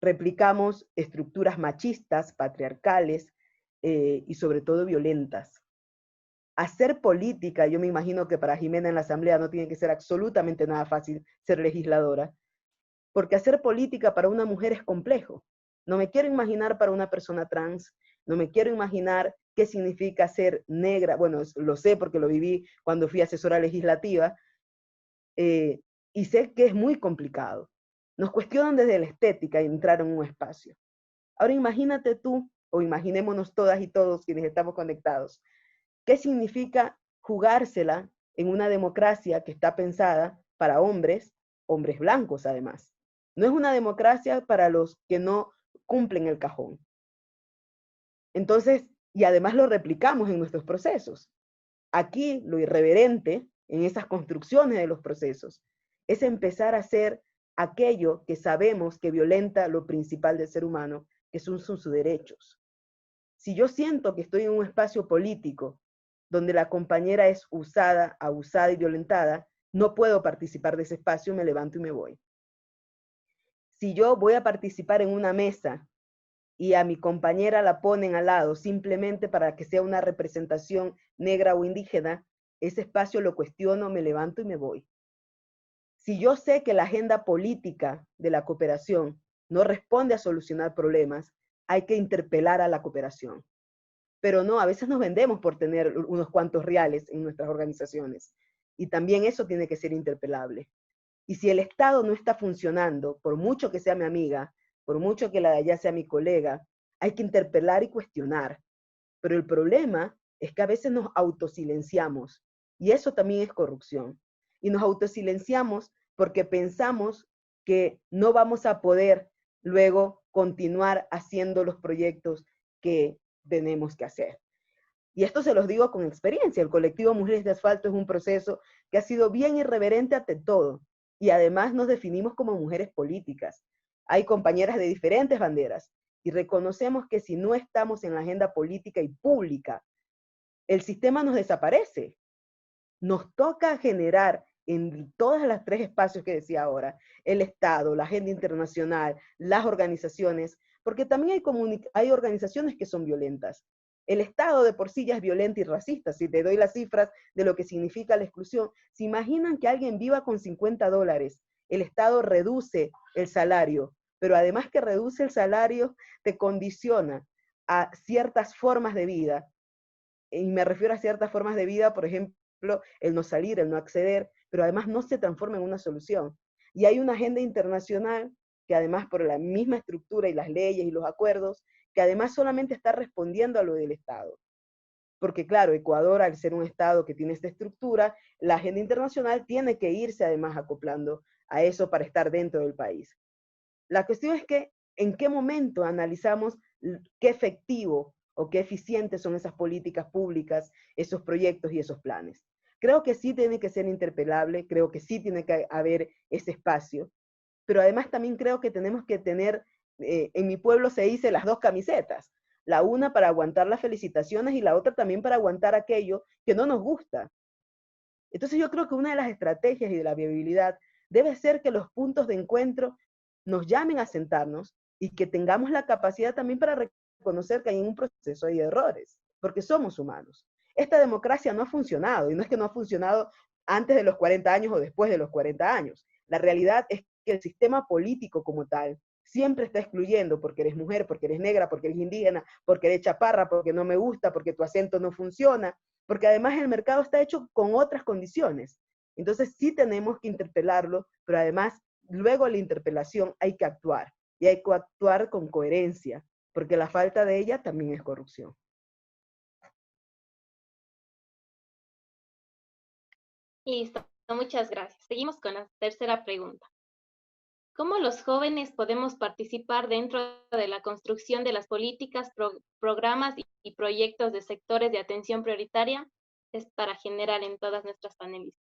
Replicamos estructuras machistas, patriarcales y sobre todo violentas. Hacer política, yo me imagino que para Jimena en la Asamblea no tiene que ser absolutamente nada fácil ser legisladora, porque hacer política para una mujer es complejo. No me quiero imaginar para una persona trans, no me quiero imaginar qué significa ser negra, bueno, lo sé porque lo viví cuando fui asesora legislativa, y sé que es muy complicado. Nos cuestionan desde la estética entrar en un espacio. Ahora imagínate tú, o imaginémonos todas y todos quienes estamos conectados, ¿qué significa jugársela en una democracia que está pensada para hombres, hombres blancos además? No es una democracia para los que no cumplen el cajón. Entonces, y además lo replicamos en nuestros procesos. Aquí lo irreverente en esas construcciones de los procesos es empezar a hacer aquello que sabemos que violenta lo principal del ser humano, que son sus derechos. Si yo siento que estoy en un espacio político donde la compañera es usada, abusada y violentada, no puedo participar de ese espacio, me levanto y me voy. Si yo voy a participar en una mesa y a mi compañera la ponen al lado simplemente para que sea una representación negra o indígena, ese espacio lo cuestiono, me levanto y me voy. Si yo sé que la agenda política de la cooperación no responde a solucionar problemas, hay que interpelar a la cooperación. Pero no, a veces nos vendemos por tener unos cuantos reales en nuestras organizaciones. Y también eso tiene que ser interpelable. Y si el Estado no está funcionando, por mucho que sea mi amiga, por mucho que la de allá sea mi colega, hay que interpelar y cuestionar. Pero el problema es que a veces nos autosilenciamos. Y eso también es corrupción. Y nos autosilenciamos porque pensamos que no vamos a poder luego continuar haciendo los proyectos que tenemos que hacer. Y esto se los digo con experiencia. El colectivo Mujeres de Asfalto es un proceso que ha sido bien irreverente ante todo. Y además nos definimos como mujeres políticas. Hay compañeras de diferentes banderas. Y reconocemos que si no estamos en la agenda política y pública, el sistema nos desaparece. Nos toca generar en todas las tres espacios que decía ahora, el Estado, la agenda internacional, las organizaciones, porque también hay organizaciones que son violentas. El Estado de por sí ya es violento y racista. Si te doy las cifras de lo que significa la exclusión, ¿se imaginan que alguien viva con $50? El Estado reduce el salario, pero además que reduce el salario, te condiciona a ciertas formas de vida. Y me refiero a ciertas formas de vida, por ejemplo, el no salir, el no acceder, pero además no se transforma en una solución. Y hay una agenda internacional que además por la misma estructura y las leyes y los acuerdos, que además solamente está respondiendo a lo del Estado. Porque claro, Ecuador, al ser un Estado que tiene esta estructura, la agenda internacional tiene que irse además acoplando a eso para estar dentro del país. La cuestión es que, ¿en qué momento analizamos qué efectivo o qué eficientes son esas políticas públicas, esos proyectos y esos planes? Creo que sí tiene que ser interpelable, creo que sí tiene que haber ese espacio, pero además también creo que tenemos que tener, en mi pueblo se dice las dos camisetas, la una para aguantar las felicitaciones y la otra también para aguantar aquello que no nos gusta. Entonces yo creo que una de las estrategias y de la viabilidad debe ser que los puntos de encuentro nos llamen a sentarnos y que tengamos la capacidad también para reconocer que hay un proceso de errores, porque somos humanos. Esta democracia no ha funcionado, y no es que no ha funcionado antes de los 40 años o después de los 40 años. La realidad es que el sistema político como tal siempre está excluyendo porque eres mujer, porque eres negra, porque eres indígena, porque eres chaparra, porque no me gusta, porque tu acento no funciona, porque además el mercado está hecho con otras condiciones. Entonces sí tenemos que interpelarlo, pero además luego de la interpelación hay que actuar, y hay que actuar con coherencia, porque la falta de ella también es corrupción. Listo, muchas gracias. Seguimos con la tercera pregunta. ¿Cómo los jóvenes podemos participar dentro de la construcción de las políticas, programas y proyectos de sectores de atención prioritaria? Es para generar en todas nuestras panelistas.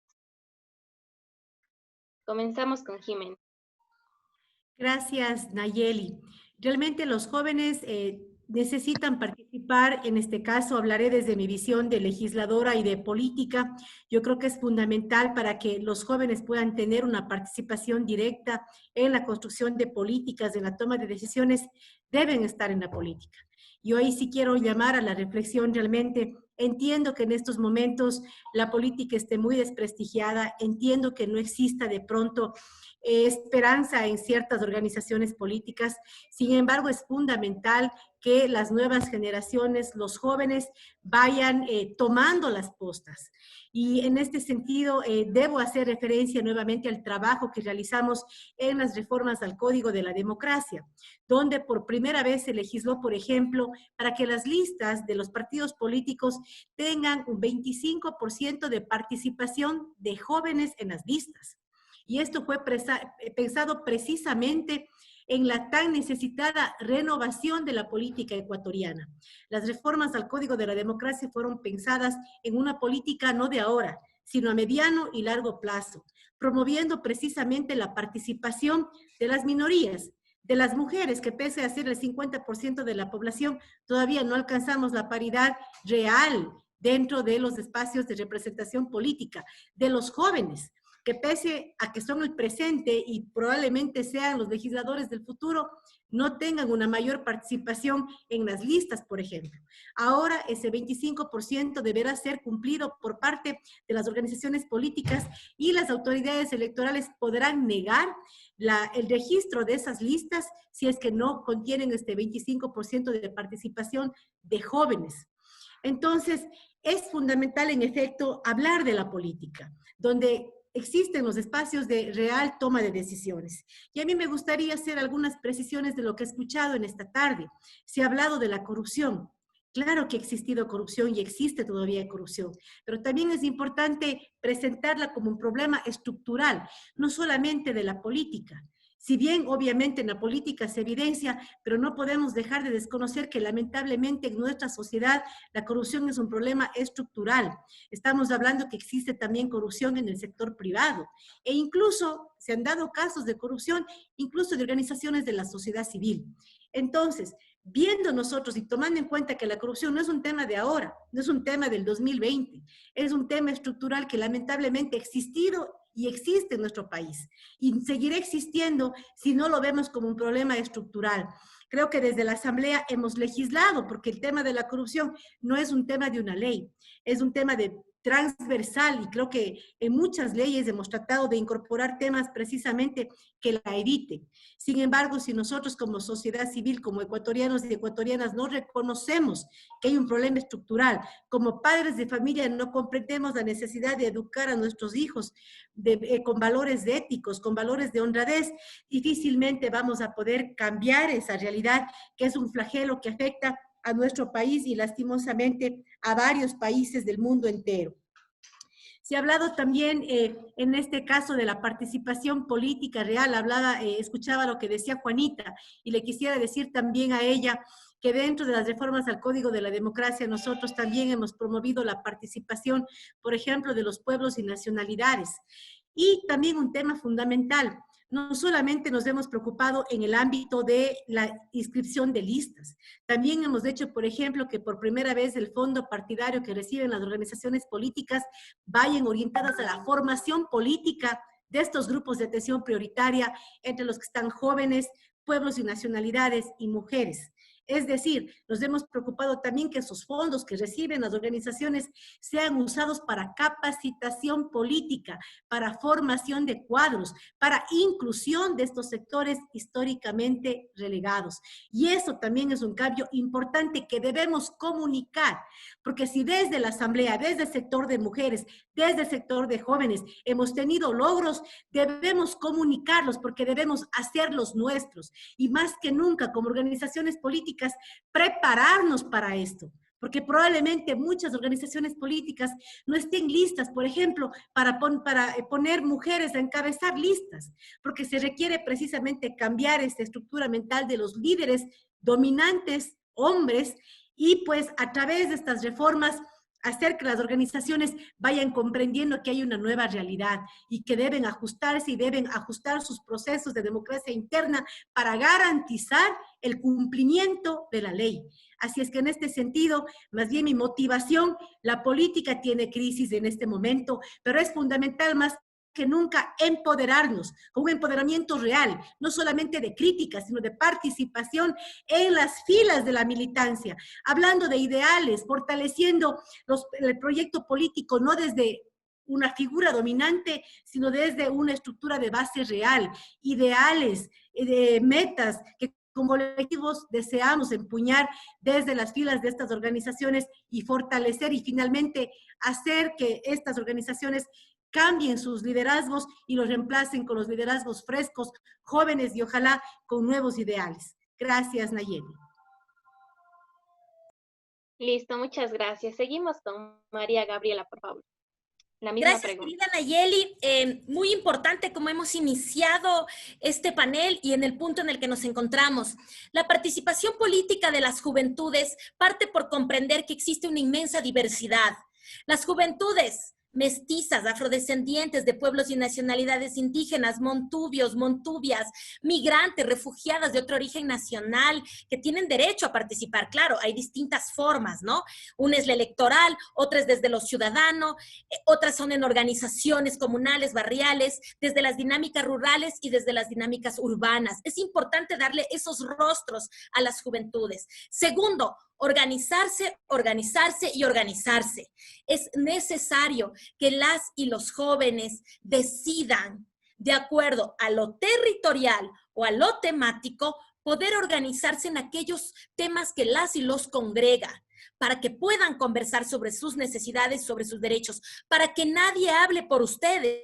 Comenzamos con Jimena. Gracias, Nayeli. Realmente los jóvenes necesitan participar, en este caso hablaré desde mi visión de legisladora y de política. Yo creo que es fundamental para que los jóvenes puedan tener una participación directa en la construcción de políticas, en la toma de decisiones, deben estar en la política. Yo ahí sí quiero llamar a la reflexión realmente. Entiendo que en estos momentos la política esté muy desprestigiada, entiendo que no exista de pronto esperanza en ciertas organizaciones políticas. Sin embargo, es fundamental que las nuevas generaciones, los jóvenes, vayan tomando las postas. Y en este sentido, debo hacer referencia nuevamente al trabajo que realizamos en las reformas al Código de la Democracia, donde por primera vez se legisló, por ejemplo, para que las listas de los partidos políticos tengan un 25% de participación de jóvenes en las listas. Y esto fue pensado precisamente en la tan necesitada renovación de la política ecuatoriana. Las reformas al Código de la Democracia fueron pensadas en una política no de ahora, sino a mediano y largo plazo, promoviendo precisamente la participación de las minorías, de las mujeres, que pese a ser el 50% de la población, todavía no alcanzamos la paridad real dentro de los espacios de representación política, de los jóvenes, que pese a que son el presente y probablemente sean los legisladores del futuro, no tengan una mayor participación en las listas, por ejemplo. Ahora ese 25% deberá ser cumplido por parte de las organizaciones políticas y las autoridades electorales podrán negar el registro de esas listas si es que no contienen este 25% de participación de jóvenes. Entonces, es fundamental, en efecto, hablar de la política, donde existen los espacios de real toma de decisiones. Y a mí me gustaría hacer algunas precisiones de lo que he escuchado en esta tarde. Se ha hablado de la corrupción. Claro que ha existido corrupción y existe todavía corrupción, pero también es importante presentarla como un problema estructural, no solamente de la política. Si bien obviamente en la política se evidencia, pero no podemos dejar de desconocer que lamentablemente en nuestra sociedad la corrupción es un problema estructural. Estamos hablando que existe también corrupción en el sector privado e incluso se han dado casos de corrupción incluso de organizaciones de la sociedad civil. Entonces, viendo nosotros y tomando en cuenta que la corrupción no es un tema de ahora, no es un tema del 2020, es un tema estructural que lamentablemente ha existido y existe en nuestro país y seguirá existiendo si no lo vemos como un problema estructural. Creo que desde la Asamblea hemos legislado, porque el tema de la corrupción no es un tema de una ley, es un tema transversal, y creo que en muchas leyes hemos tratado de incorporar temas precisamente que la eviten. Sin embargo, si nosotros como sociedad civil, como ecuatorianos y ecuatorianas, no reconocemos que hay un problema estructural, como padres de familia no comprendemos la necesidad de educar a nuestros hijos con valores éticos, con valores de honradez, difícilmente vamos a poder cambiar esa realidad que es un flagelo que afecta a nuestro país y lastimosamente a varios países del mundo entero. Se ha hablado también en este caso de la participación política real, escuchaba lo que decía Juanita y le quisiera decir también a ella que dentro de las reformas al Código de la Democracia nosotros también hemos promovido la participación, por ejemplo, de los pueblos y nacionalidades. Y también un tema fundamental, no solamente nos hemos preocupado en el ámbito de la inscripción de listas, también hemos hecho, por ejemplo, que por primera vez el fondo partidario que reciben las organizaciones políticas vayan orientadas a la formación política de estos grupos de atención prioritaria, entre los que están jóvenes, pueblos y nacionalidades y mujeres. Es decir, nos hemos preocupado también que esos fondos que reciben las organizaciones sean usados para capacitación política, para formación de cuadros, para inclusión de estos sectores históricamente relegados. Y eso también es un cambio importante que debemos comunicar, porque si desde la Asamblea, desde el sector de mujeres, desde el sector de jóvenes, hemos tenido logros, debemos comunicarlos porque debemos hacerlos nuestros. Y más que nunca, como organizaciones políticas, prepararnos para esto. Porque probablemente muchas organizaciones políticas no estén listas, por ejemplo, para poner mujeres a encabezar listas, porque se requiere precisamente cambiar esta estructura mental de los líderes dominantes, hombres, y pues a través de estas reformas hacer que las organizaciones vayan comprendiendo que hay una nueva realidad y que deben ajustarse y deben ajustar sus procesos de democracia interna para garantizar el cumplimiento de la ley. Así es que en este sentido, más bien mi motivación, la política tiene crisis en este momento, pero es fundamental más que nunca empoderarnos, con un empoderamiento real, no solamente de crítica, sino de participación en las filas de la militancia, hablando de ideales, fortaleciendo el proyecto político, no desde una figura dominante, sino desde una estructura de base real, ideales, de metas que como colectivos deseamos empuñar desde las filas de estas organizaciones y fortalecer y finalmente hacer que estas organizaciones cambien sus liderazgos y los reemplacen con los liderazgos frescos, jóvenes y ojalá con nuevos ideales. Gracias, Nayeli. Listo, muchas gracias. Seguimos con María Gabriela, por favor. La misma Gracias, pregunta. querida Nayeli. Muy importante cómo hemos iniciado este panel y en el punto en el que nos encontramos. La participación política de las juventudes parte por comprender que existe una inmensa diversidad. Las juventudes mestizas, afrodescendientes de pueblos y nacionalidades indígenas, montubios, montubias, migrantes, refugiadas de otro origen nacional, que tienen derecho a participar. Claro, hay distintas formas, ¿no? Una es la electoral, otra es desde lo ciudadano, otras son en organizaciones comunales, barriales, desde las dinámicas rurales y desde las dinámicas urbanas. Es importante darle esos rostros a las juventudes. Segundo, organizarse, organizarse y organizarse. Es necesario que las y los jóvenes decidan, de acuerdo a lo territorial o a lo temático, poder organizarse en aquellos temas que las y los congrega, para que puedan conversar sobre sus necesidades, sobre sus derechos, para que nadie hable por ustedes.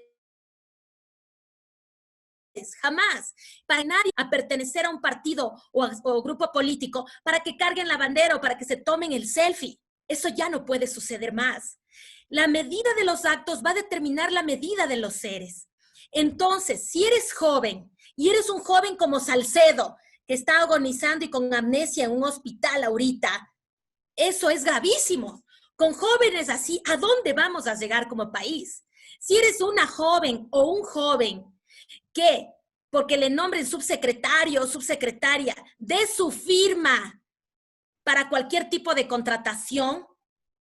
Jamás, para nadie a pertenecer a un partido o grupo político para que carguen la bandera o para que se tomen el selfie. Eso ya no puede suceder más. La medida de los actos va a determinar la medida de los seres. Entonces, si eres joven y eres un joven como Salcedo, que está agonizando y con amnesia en un hospital ahorita, eso es gravísimo. Con jóvenes así, ¿a dónde vamos a llegar como país? Si eres una joven o un joven que, porque le nombren subsecretario o subsecretaria, de su firma para cualquier tipo de contratación,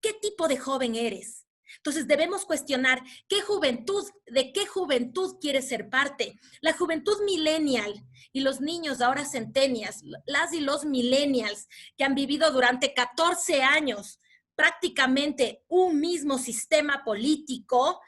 ¿qué tipo de joven eres? Entonces debemos cuestionar de qué juventud quieres ser parte. La juventud millennial y los niños ahora centenias, las y los millennials que han vivido durante 14 años prácticamente un mismo sistema político,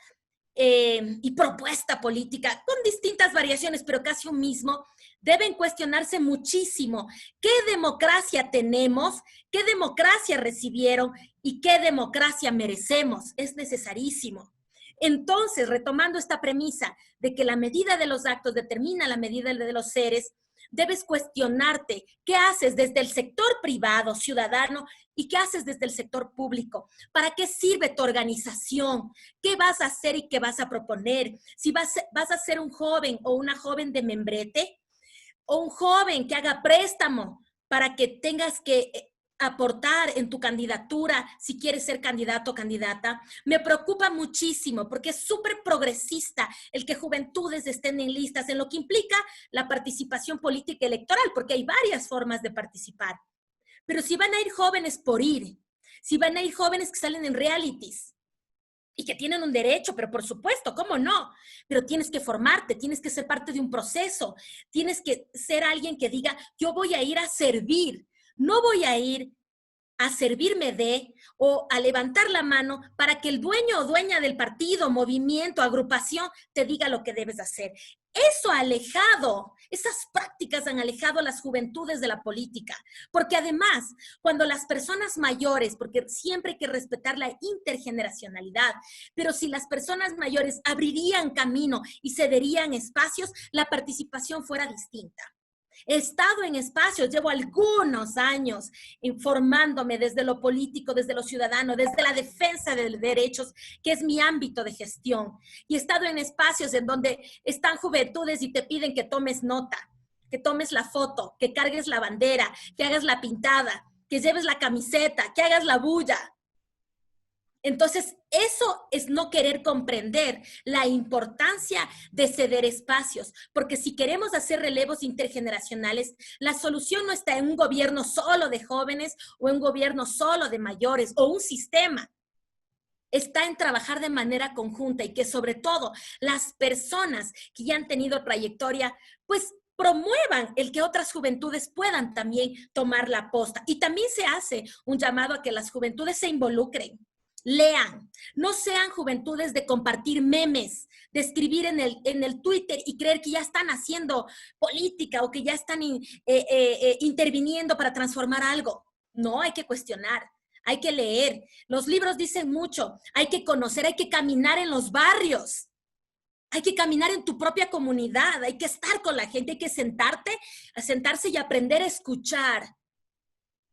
y propuesta política, con distintas variaciones, pero casi un mismo, deben cuestionarse muchísimo qué democracia tenemos, qué democracia recibieron y qué democracia merecemos. Es necesarísimo. Entonces, retomando esta premisa de que la medida de los actos determina la medida de los seres, debes cuestionarte qué haces desde el sector privado, ciudadano, y qué haces desde el sector público. ¿Para qué sirve tu organización? ¿Qué vas a hacer y qué vas a proponer? Si vas a ser un joven o una joven de membrete, o un joven que haga préstamo para que tengas que aportar en tu candidatura, si quieres ser candidato o candidata, me preocupa muchísimo porque es súper progresista el que juventudes estén en listas, en lo que implica la participación política electoral, porque hay varias formas de participar. Pero si van a ir jóvenes por ir, si van a ir jóvenes que salen en realities y que tienen un derecho, pero por supuesto, ¿cómo no? Pero tienes que formarte, tienes que ser parte de un proceso, tienes que ser alguien que diga, yo voy a ir a servir, No voy a ir a servirme de o a levantar la mano para que el dueño o dueña del partido, movimiento, agrupación te diga lo que debes hacer. Eso ha alejado, esas prácticas han alejado a las juventudes de la política, porque además, cuando las personas mayores, porque siempre hay que respetar la intergeneracionalidad, pero si las personas mayores abrirían camino y cederían espacios, la participación fuera distinta. He estado en espacios, llevo algunos años informándome desde lo político, desde lo ciudadano, desde la defensa de derechos, que es mi ámbito de gestión. Y he estado en espacios en donde están juventudes y te piden que tomes nota, que tomes la foto, que cargues la bandera, que hagas la pintada, que lleves la camiseta, que hagas la bulla. Entonces, eso es no querer comprender la importancia de ceder espacios, porque si queremos hacer relevos intergeneracionales, la solución no está en un gobierno solo de jóvenes o en un gobierno solo de mayores o un sistema. Está en trabajar de manera conjunta y que sobre todo las personas que ya han tenido trayectoria, pues promuevan el que otras juventudes puedan también tomar la posta. Y también se hace un llamado a que las juventudes se involucren. Lean, no sean juventudes de compartir memes, de escribir en el Twitter y creer que ya están haciendo política o que ya están interviniendo para transformar algo. No, hay que cuestionar, hay que leer. Los libros dicen mucho, hay que conocer, hay que caminar en los barrios, hay que caminar en tu propia comunidad, hay que estar con la gente, hay que sentarse y aprender a escuchar.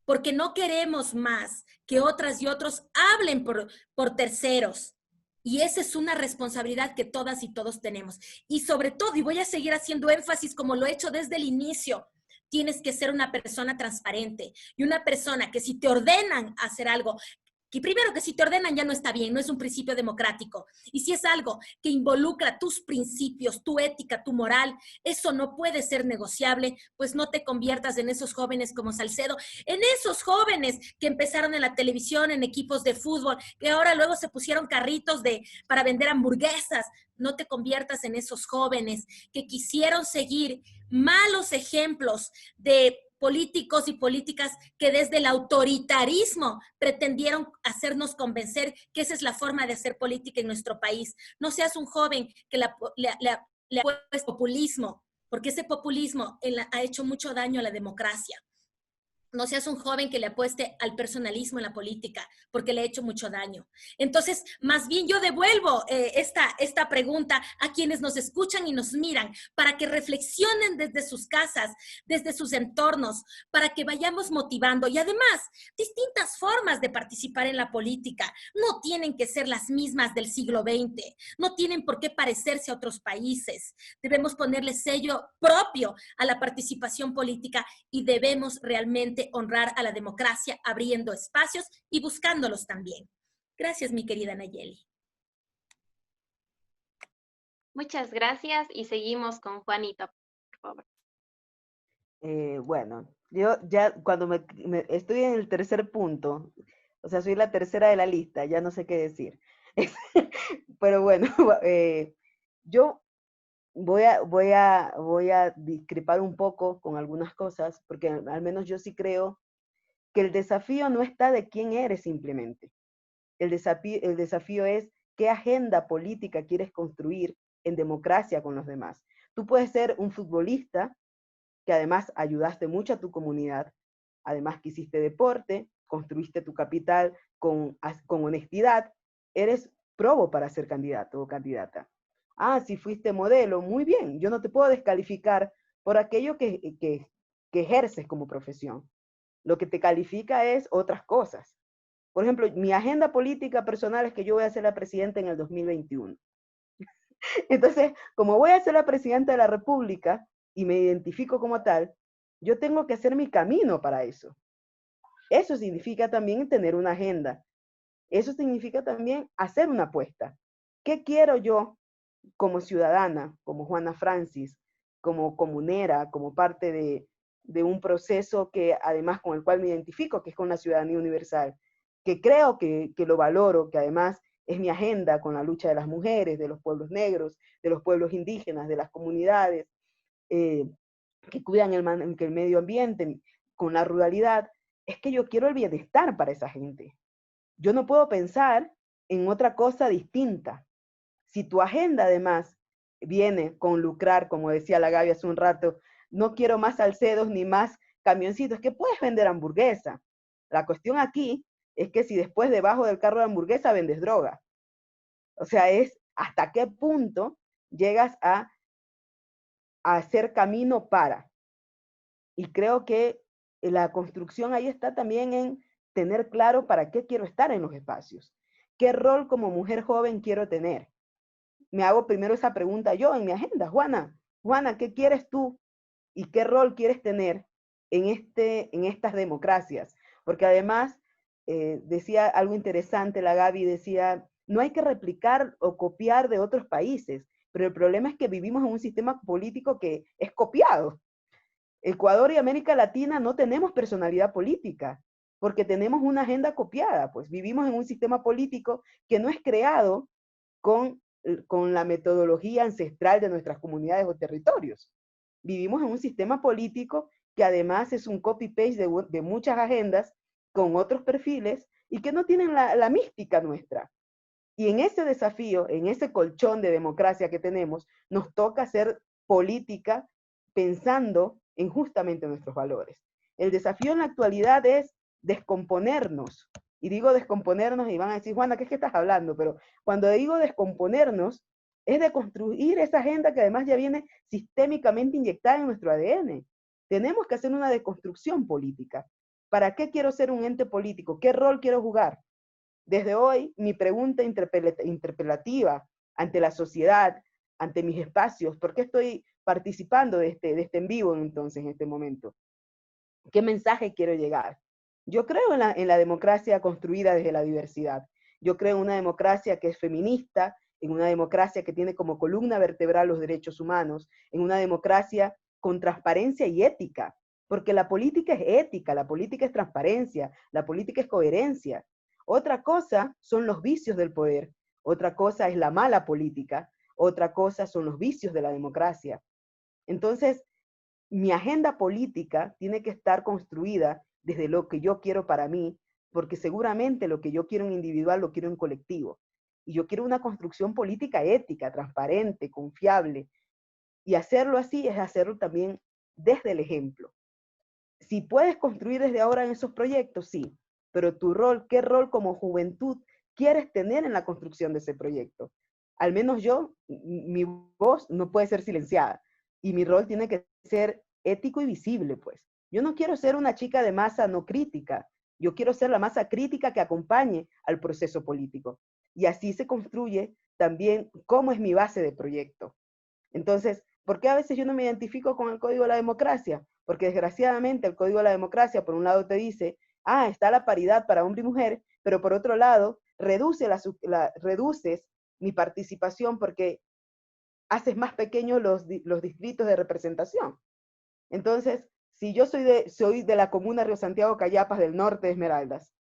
Porque no queremos más que otras y otros hablen por terceros. Y esa es una responsabilidad que todas y todos tenemos. Y sobre todo, y voy a seguir haciendo énfasis como lo he hecho desde el inicio, tienes que ser una persona transparente y una persona que si te ordenan hacer algo, que primero que si te ordenan ya no está bien, no es un principio democrático. Y si es algo que involucra tus principios, tu ética, tu moral, eso no puede ser negociable, pues no te conviertas en esos jóvenes como Salcedo, en esos jóvenes que empezaron en la televisión, en equipos de fútbol, que ahora luego se pusieron carritos para vender hamburguesas. No te conviertas en esos jóvenes que quisieron seguir malos ejemplos de políticos y políticas que desde el autoritarismo pretendieron hacernos convencer que esa es la forma de hacer política en nuestro país. No seas un joven que le ha puesto populismo, porque ese populismo ha hecho mucho daño a la democracia. No seas un joven que le apueste al personalismo en la política, porque le ha hecho mucho daño. Entonces, más bien yo devuelvo esta pregunta a quienes nos escuchan y nos miran, para que reflexionen desde sus casas, desde sus entornos, para que vayamos motivando. Y además, distintas formas de participar en la política. No tienen que ser las mismas del siglo XX. No tienen por qué parecerse a otros países. Debemos ponerle sello propio a la participación política y debemos realmente honrar a la democracia abriendo espacios y buscándolos también. Gracias, mi querida Nayeli. Muchas gracias y seguimos con Juanita, por favor. Bueno, yo ya cuando estoy en el tercer punto, o sea, soy la tercera de la lista, ya no sé qué decir. Pero bueno, yo voy a discrepar un poco con algunas cosas, porque al menos yo sí creo que el desafío no está de quién eres simplemente. El desafío es qué agenda política quieres construir en democracia con los demás. Tú puedes ser un futbolista que además ayudaste mucho a tu comunidad, además que hiciste deporte, construiste tu capital con honestidad, eres probo para ser candidato o candidata. Ah, si fuiste modelo, muy bien, yo no te puedo descalificar por aquello que ejerces como profesión. Lo que te califica es otras cosas. Por ejemplo, mi agenda política personal es que yo voy a ser la presidenta en el 2021. Entonces, como voy a ser la presidenta de la República y me identifico como tal, yo tengo que hacer mi camino para eso. Eso significa también tener una agenda. Eso significa también hacer una apuesta. ¿Qué quiero yo como ciudadana, como Juana Francis, como comunera, como parte de un proceso que además con el cual me identifico, que es con la ciudadanía universal, que creo que lo valoro, que además es mi agenda con la lucha de las mujeres, de los pueblos negros, de los pueblos indígenas, de las comunidades que cuidan el medio ambiente, con la ruralidad? es que yo quiero el bienestar para esa gente. Yo no puedo pensar en otra cosa distinta. Si tu agenda además viene con lucrar, como decía la Gaby hace un rato, no quiero más salcedos ni más camioncitos, que puedes vender hamburguesa. La cuestión aquí es que si después debajo del carro de hamburguesa vendes droga. O sea, es hasta qué punto llegas a hacer camino para. Y creo que la construcción ahí está también en tener claro para qué quiero estar en los espacios. ¿Qué rol como mujer joven quiero tener? Me hago primero esa pregunta yo en mi agenda. Juana, ¿qué quieres tú? ¿Y qué rol quieres tener en estas democracias? Porque además, decía algo interesante la Gaby, decía, no hay que replicar o copiar de otros países, pero el problema es que vivimos en un sistema político que es copiado. Ecuador y América Latina no tenemos personalidad política, porque tenemos una agenda copiada, pues vivimos en un sistema político que no es creado con la metodología ancestral de nuestras comunidades o territorios. Vivimos en un sistema político que además es un copy-paste de muchas agendas con otros perfiles y que no tienen la mística nuestra. Y en ese desafío, en ese colchón de democracia que tenemos, nos toca hacer política pensando en justamente nuestros valores. El desafío en la actualidad es descomponernos. Y digo descomponernos y van a decir, Juana, ¿qué es que estás hablando? Pero cuando digo descomponernos, es de construir esa agenda que además ya viene sistémicamente inyectada en nuestro ADN. Tenemos que hacer una deconstrucción política. ¿Para qué quiero ser un ente político? ¿Qué rol quiero jugar? Desde hoy, mi pregunta interpelativa ante la sociedad, ante mis espacios, ¿por qué estoy participando de este en vivo entonces en este momento? ¿Qué mensaje quiero llegar? Yo creo en la democracia construida desde la diversidad. Yo creo en una democracia que es feminista, en una democracia que tiene como columna vertebral los derechos humanos, en una democracia con transparencia y ética, porque la política es ética, la política es transparencia, la política es coherencia. Otra cosa son los vicios del poder, otra cosa es la mala política, otra cosa son los vicios de la democracia. Entonces, mi agenda política tiene que estar construida desde lo que yo quiero para mí, porque seguramente lo que yo quiero en individual lo quiero en colectivo. Y yo quiero una construcción política ética, transparente, confiable. Y hacerlo así es hacerlo también desde el ejemplo. Si puedes construir desde ahora en esos proyectos, sí, pero tu rol, ¿qué rol como juventud quieres tener en la construcción de ese proyecto? Al menos yo, mi voz no puede ser silenciada y mi rol tiene que ser ético y visible, pues. Yo no quiero ser una chica de masa no crítica, yo quiero ser la masa crítica que acompañe al proceso político. Y así se construye también cómo es mi base de proyecto. Entonces, ¿por qué a veces yo no me identifico con el Código de la Democracia? Porque desgraciadamente el Código de la Democracia, por un lado te dice, está la paridad para hombre y mujer, pero por otro lado, reduces mi participación porque haces más pequeños los distritos de representación. Entonces, si yo soy de la comuna Río Santiago Cayapas del norte de Esmeraldas,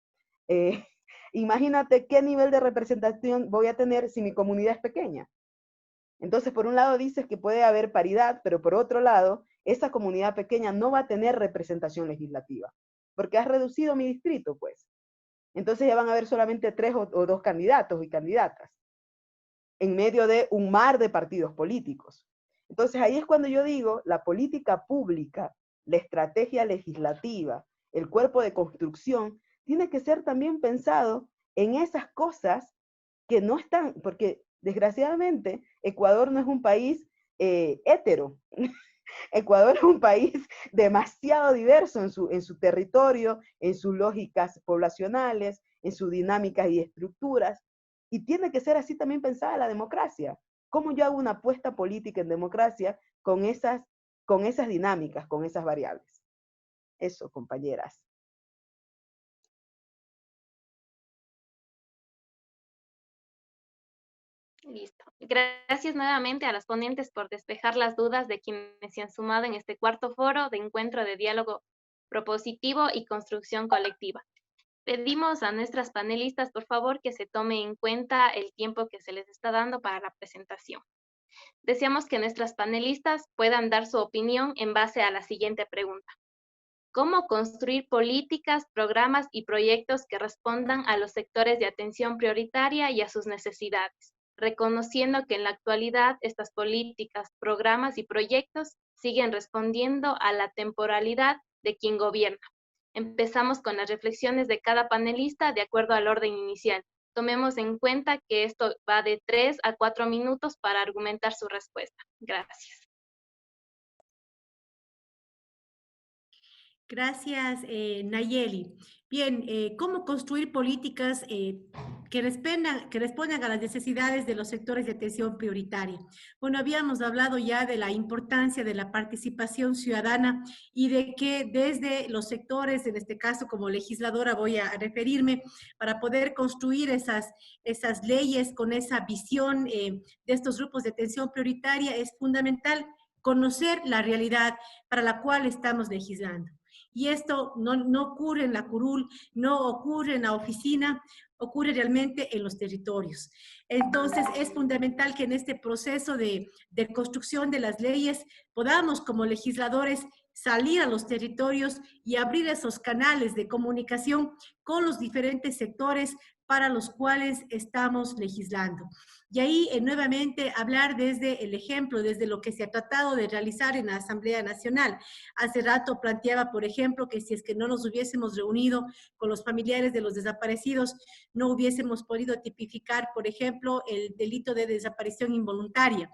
imagínate qué nivel de representación voy a tener si mi comunidad es pequeña. Entonces, por un lado dices que puede haber paridad, pero por otro lado, esa comunidad pequeña no va a tener representación legislativa, porque has reducido mi distrito, pues. Entonces ya van a haber solamente 3 o 2 candidatos y candidatas, en medio de un mar de partidos políticos. Entonces ahí es cuando yo digo, la política pública, la estrategia legislativa, el cuerpo de construcción, tiene que ser también pensado en esas cosas que no están, porque desgraciadamente Ecuador no es un país hétero. Ecuador es un país demasiado diverso en su territorio, en sus lógicas poblacionales, en sus dinámicas y estructuras, y tiene que ser así también pensada la democracia. ¿Cómo yo hago una apuesta política en democracia con esas dinámicas, con esas variables? Eso, compañeras. Listo. Gracias nuevamente a las ponentes por despejar las dudas de quienes se han sumado en este cuarto foro de encuentro de diálogo propositivo y construcción colectiva. Pedimos a nuestras panelistas, por favor, que se tome en cuenta el tiempo que se les está dando para la presentación. Deseamos que nuestras panelistas puedan dar su opinión en base a la siguiente pregunta. cómo construir políticas, programas y proyectos que respondan a los sectores de atención prioritaria y a sus necesidades, reconociendo que en la actualidad estas políticas, programas y proyectos siguen respondiendo a la temporalidad de quien gobierna. Empezamos con las reflexiones de cada panelista de acuerdo al orden inicial. Tomemos en cuenta que esto va de 3 a 4 minutos para argumentar su respuesta. Gracias. Gracias, Nayeli. Bien, ¿cómo construir políticas que respondan a las necesidades de los sectores de atención prioritaria? Bueno, habíamos hablado ya de la importancia de la participación ciudadana y de que desde los sectores, en este caso como legisladora voy a referirme, para poder construir esas leyes con esa visión de estos grupos de atención prioritaria es fundamental conocer la realidad para la cual estamos legislando. Y esto no ocurre en la curul, no ocurre en la oficina, ocurre realmente en los territorios. Entonces, es fundamental que en este proceso de construcción de las leyes podamos como legisladores salir a los territorios y abrir esos canales de comunicación con los diferentes sectores para los cuales estamos legislando. Y ahí nuevamente hablar desde el ejemplo, desde lo que se ha tratado de realizar en la Asamblea Nacional. Hace rato planteaba, por ejemplo, que si es que no nos hubiésemos reunido con los familiares de los desaparecidos, no hubiésemos podido tipificar, por ejemplo, el delito de desaparición involuntaria.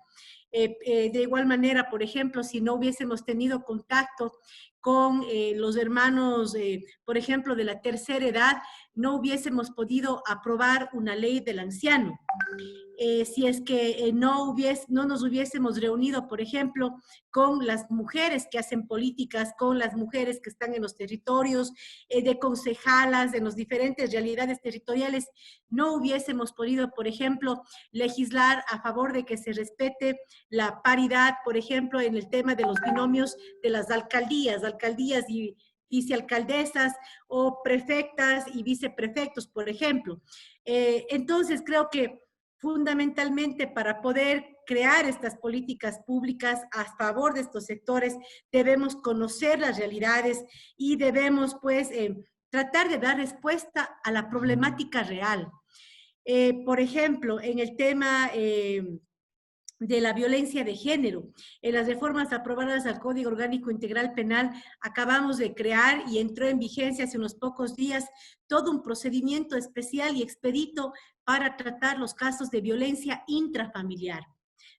De igual manera, por ejemplo, si no hubiésemos tenido contacto con los hermanos, por ejemplo, de la tercera edad, no hubiésemos podido aprobar una ley del anciano. Si es que no nos hubiésemos reunido, por ejemplo, con las mujeres que hacen políticas, con las mujeres que están en los territorios, de concejalas, en las diferentes realidades territoriales, no hubiésemos podido, por ejemplo, legislar a favor de que se respete la paridad, por ejemplo, en el tema de los binomios de las alcaldías y vicealcaldesas o prefectas y viceprefectos, por ejemplo. Entonces, creo que fundamentalmente para poder crear estas políticas públicas a favor de estos sectores, debemos conocer las realidades y debemos, pues, tratar de dar respuesta a la problemática real. Por ejemplo, en el tema de la violencia de género. En las reformas aprobadas al Código Orgánico Integral Penal, acabamos de crear y entró en vigencia hace unos pocos días todo un procedimiento especial y expedito para tratar los casos de violencia intrafamiliar.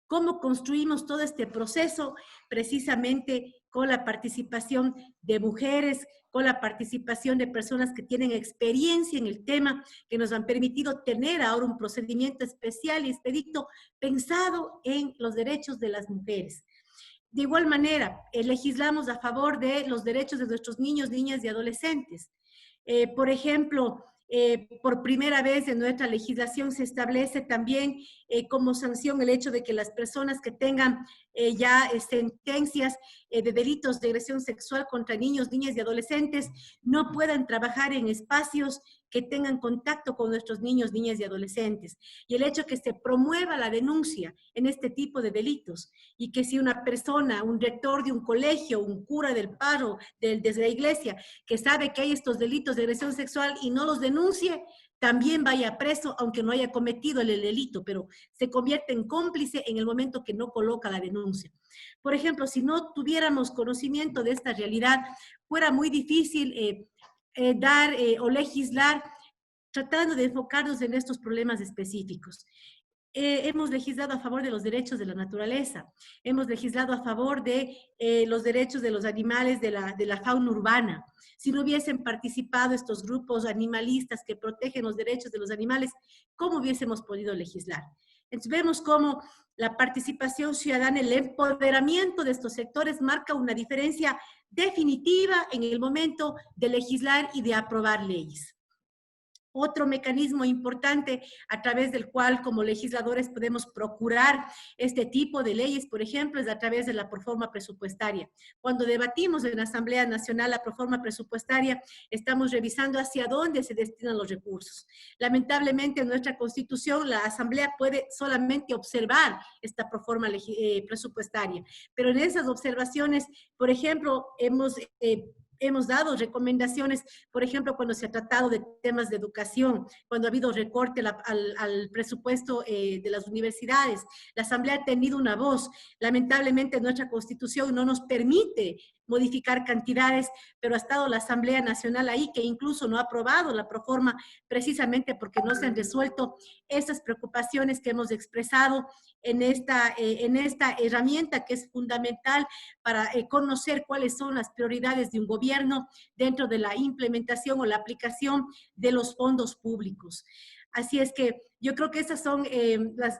¿Cómo construimos todo este proceso? Precisamente con la participación de mujeres, con la participación de personas que tienen experiencia en el tema, que nos han permitido tener ahora un procedimiento especial y expedito pensado en los derechos de las mujeres. De igual manera, legislamos a favor de los derechos de nuestros niños, niñas y adolescentes. Por ejemplo, por primera vez en nuestra legislación se establece también como sanción el hecho de que las personas que tengan ya sentencias de delitos de agresión sexual contra niños, niñas y adolescentes no puedan trabajar en espacios que tengan contacto con nuestros niños, niñas y adolescentes. Y el hecho que se promueva la denuncia en este tipo de delitos y que si una persona, un rector de un colegio, un cura del paro, desde la iglesia, que sabe que hay estos delitos de agresión sexual y no los denuncie, también vaya preso, aunque no haya cometido el delito, pero se convierte en cómplice en el momento que no coloca la denuncia. Por ejemplo, si no tuviéramos conocimiento de esta realidad, fuera muy difícil dar o legislar tratando de enfocarnos en estos problemas específicos. Hemos legislado a favor de los derechos de la naturaleza, hemos legislado a favor de los derechos de los animales de la fauna urbana. Si no hubiesen participado estos grupos animalistas que protegen los derechos de los animales, ¿cómo hubiésemos podido legislar? Entonces vemos cómo la participación ciudadana, el empoderamiento de estos sectores marca una diferencia definitiva en el momento de legislar y de aprobar leyes. Otro mecanismo importante a través del cual como legisladores podemos procurar este tipo de leyes, por ejemplo, es a través de la proforma presupuestaria. Cuando debatimos en la Asamblea Nacional la proforma presupuestaria, estamos revisando hacia dónde se destinan los recursos. Lamentablemente en nuestra Constitución la Asamblea puede solamente observar esta proforma presupuestaria, pero en esas observaciones, por ejemplo, hemos hemos dado recomendaciones, por ejemplo, cuando se ha tratado de temas de educación, cuando ha habido recorte al presupuesto de las universidades. La Asamblea ha tenido una voz. Lamentablemente nuestra Constitución no nos permite modificar cantidades, pero ha estado la Asamblea Nacional ahí, que incluso no ha aprobado la proforma precisamente porque no se han resuelto esas preocupaciones que hemos expresado en esta herramienta que es fundamental para conocer cuáles son las prioridades de un gobierno dentro de la implementación o la aplicación de los fondos públicos. Así es que yo creo que esos son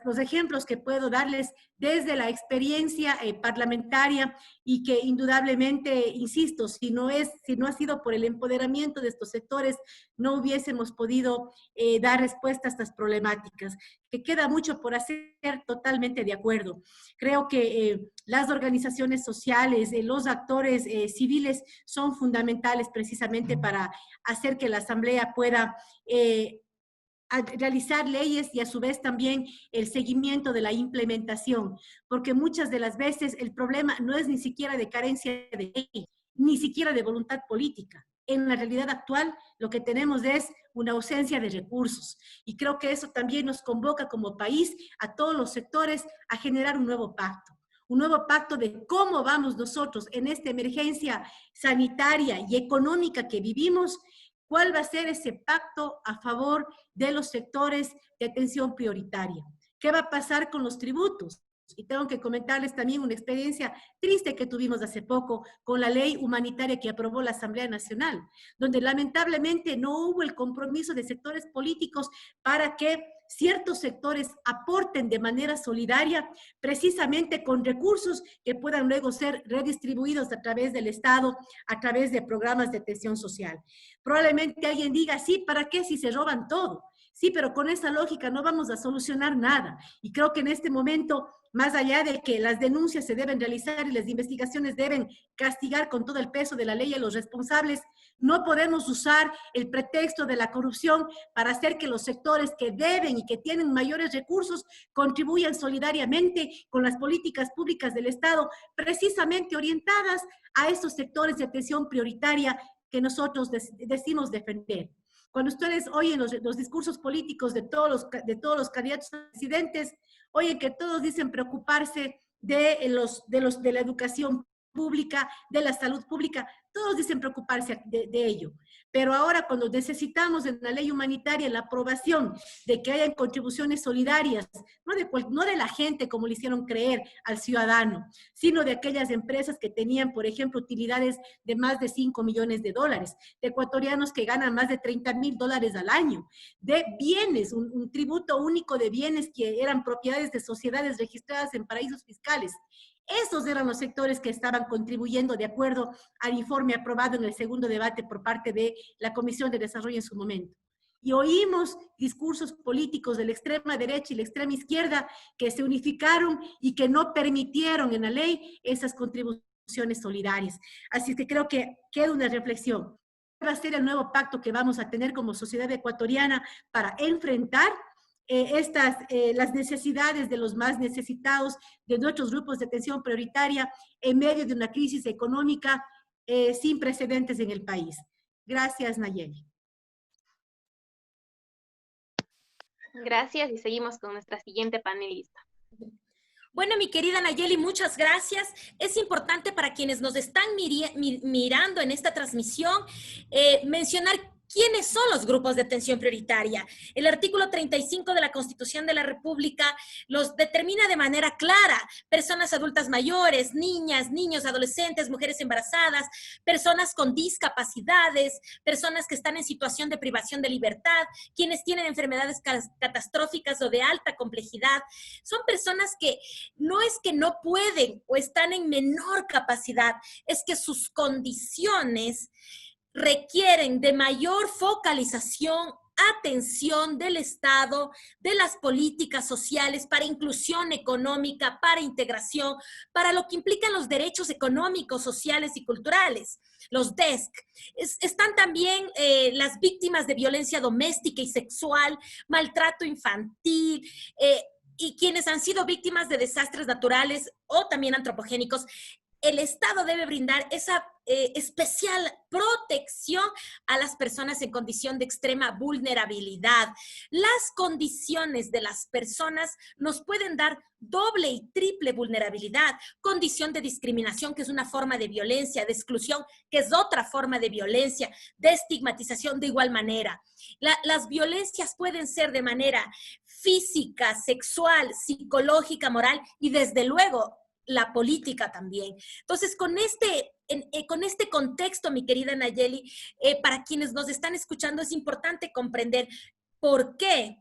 los ejemplos que puedo darles desde la experiencia parlamentaria y que indudablemente, insisto, si no ha sido por el empoderamiento de estos sectores, no hubiésemos podido dar respuesta a estas problemáticas, que queda mucho por hacer, totalmente de acuerdo. Creo que las organizaciones sociales, los actores civiles son fundamentales precisamente para hacer que la Asamblea pueda a realizar leyes y a su vez también el seguimiento de la implementación, porque muchas de las veces el problema no es ni siquiera de carencia de ley, ni siquiera de voluntad política. En la realidad actual lo que tenemos es una ausencia de recursos y creo que eso también nos convoca como país a todos los sectores a generar un nuevo pacto de cómo vamos nosotros en esta emergencia sanitaria y económica que vivimos. ¿Cuál va a ser ese pacto a favor de los sectores de atención prioritaria? ¿Qué va a pasar con los tributos? Y tengo que comentarles también una experiencia triste que tuvimos hace poco con la ley humanitaria que aprobó la Asamblea Nacional, donde lamentablemente no hubo el compromiso de sectores políticos para que ciertos sectores aporten de manera solidaria, precisamente con recursos que puedan luego ser redistribuidos a través del Estado, a través de programas de atención social. Probablemente alguien diga, sí, ¿para qué si se roban todo? Sí, pero con esa lógica no vamos a solucionar nada. Y creo que en este momento, más allá de que las denuncias se deben realizar y las investigaciones deben castigar con todo el peso de la ley a los responsables, no podemos usar el pretexto de la corrupción para hacer que los sectores que deben y que tienen mayores recursos contribuyan solidariamente con las políticas públicas del Estado, precisamente orientadas a esos sectores de atención prioritaria que nosotros decimos defender. Cuando ustedes oyen los discursos políticos de todos los candidatos a presidentes, oyen que todos dicen preocuparse de la educación pública, de la salud pública, todos dicen preocuparse de ello. Pero ahora cuando necesitamos en la ley humanitaria la aprobación de que hayan contribuciones solidarias, no de la gente como le hicieron creer al ciudadano, sino de aquellas empresas que tenían, por ejemplo, utilidades de más de 5 millones de dólares, de ecuatorianos que ganan más de 30,000 dólares al año, de bienes, un tributo único de bienes que eran propiedades de sociedades registradas en paraísos fiscales. Esos eran los sectores que estaban contribuyendo de acuerdo al informe aprobado en el segundo debate por parte de la Comisión de Desarrollo en su momento. Y oímos discursos políticos de la extrema derecha y la extrema izquierda que se unificaron y que no permitieron en la ley esas contribuciones solidarias. Así que creo que queda una reflexión. ¿Cuál va a ser el nuevo pacto que vamos a tener como sociedad ecuatoriana para enfrentar las necesidades de los más necesitados, de nuestros grupos de atención prioritaria en medio de una crisis económica sin precedentes en el país? Gracias, Nayeli. Gracias y seguimos con nuestra siguiente panelista. Bueno, mi querida Nayeli, muchas gracias. Es importante para quienes nos están mirando en esta transmisión mencionar ¿quiénes son los grupos de atención prioritaria? El artículo 35 de la Constitución de la República los determina de manera clara. Personas adultas mayores, niñas, niños, adolescentes, mujeres embarazadas, personas con discapacidades, personas que están en situación de privación de libertad, quienes tienen enfermedades catastróficas o de alta complejidad. Son personas que no es que no pueden o están en menor capacidad, es que sus condiciones requieren de mayor focalización, atención del Estado, de las políticas sociales para inclusión económica, para integración, para lo que implican los derechos económicos, sociales y culturales. Los DESC. Están también las víctimas de violencia doméstica y sexual, maltrato infantil, y quienes han sido víctimas de desastres naturales o también antropogénicos. El Estado debe brindar esa especial protección a las personas en condición de extrema vulnerabilidad. Las condiciones de las personas nos pueden dar doble y triple vulnerabilidad, condición de discriminación, que es una forma de violencia, de exclusión, que es otra forma de violencia, de estigmatización de igual manera. Las violencias pueden ser de manera física, sexual, psicológica, moral y desde luego la política también. Entonces, con este contexto, mi querida Nayeli, para quienes nos están escuchando, es importante comprender por qué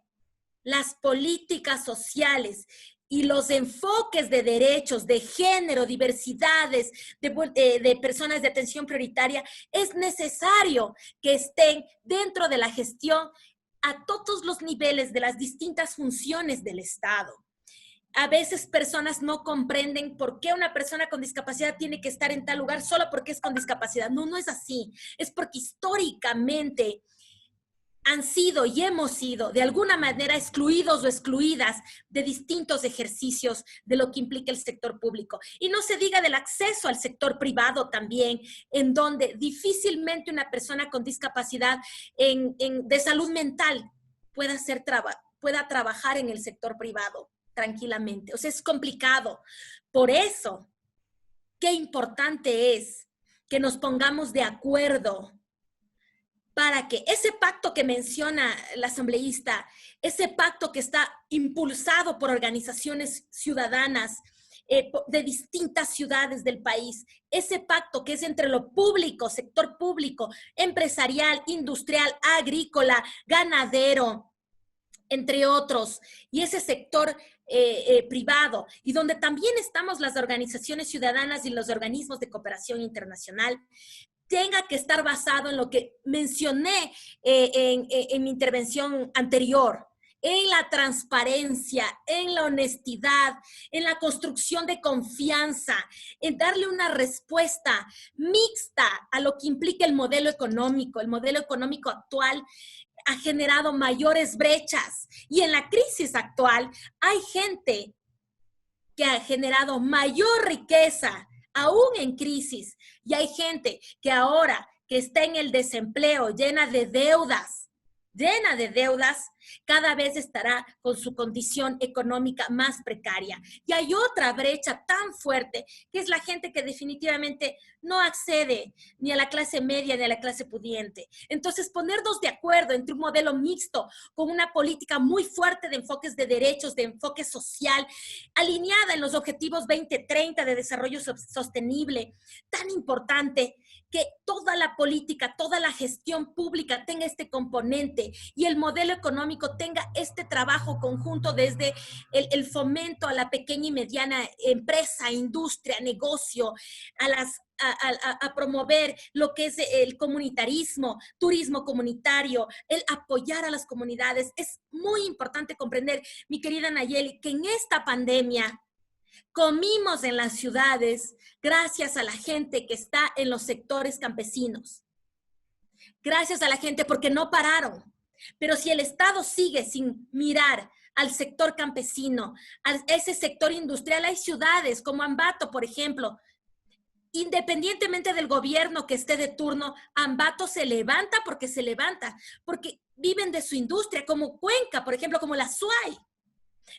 las políticas sociales y los enfoques de derechos, de género, diversidades, de personas de atención prioritaria, es necesario que estén dentro de la gestión a todos los niveles de las distintas funciones del Estado. A veces personas no comprenden por qué una persona con discapacidad tiene que estar en tal lugar solo porque es con discapacidad. No, no es así. Es porque históricamente han sido y hemos sido de alguna manera excluidos o excluidas de distintos ejercicios de lo que implica el sector público. Y no se diga del acceso al sector privado también, en donde difícilmente una persona con discapacidad de salud mental pueda trabajar en el sector privado tranquilamente. O sea, es complicado. Por eso, qué importante es que nos pongamos de acuerdo para que ese pacto que menciona la asambleísta, ese pacto que está impulsado por organizaciones ciudadanas de distintas ciudades del país, ese pacto que es entre lo público, sector público, empresarial, industrial, agrícola, ganadero, entre otros, y ese sector privado, y donde también estamos las organizaciones ciudadanas y los organismos de cooperación internacional, tenga que estar basado en lo que mencioné en mi intervención anterior, en la transparencia, en la honestidad, en la construcción de confianza, en darle una respuesta mixta a lo que implica el modelo económico. El modelo económico actual ha generado mayores brechas y en la crisis actual hay gente que ha generado mayor riqueza aún en crisis, y hay gente que ahora que está en el desempleo, llena de deudas, cada vez estará con su condición económica más precaria. Y hay otra brecha tan fuerte, que es la gente que definitivamente no accede ni a la clase media ni a la clase pudiente. Entonces, ponernos de acuerdo entre un modelo mixto, con una política muy fuerte de enfoques de derechos, de enfoque social, alineada en los objetivos 2030 de desarrollo sostenible, tan importante, que toda la política, toda la gestión pública tenga este componente y el modelo económico tenga este trabajo conjunto desde el fomento a la pequeña y mediana empresa, industria, negocio, a promover lo que es el comunitarismo, turismo comunitario, el apoyar a las comunidades. Es muy importante comprender, mi querida Nayeli, que en esta pandemia comimos en las ciudades gracias a la gente que está en los sectores campesinos. Gracias a la gente porque no pararon. Pero si el Estado sigue sin mirar al sector campesino, a ese sector industrial, hay ciudades como Ambato, por ejemplo, independientemente del gobierno que esté de turno, Ambato se levanta, porque viven de su industria, como Cuenca, por ejemplo, como la SUAY.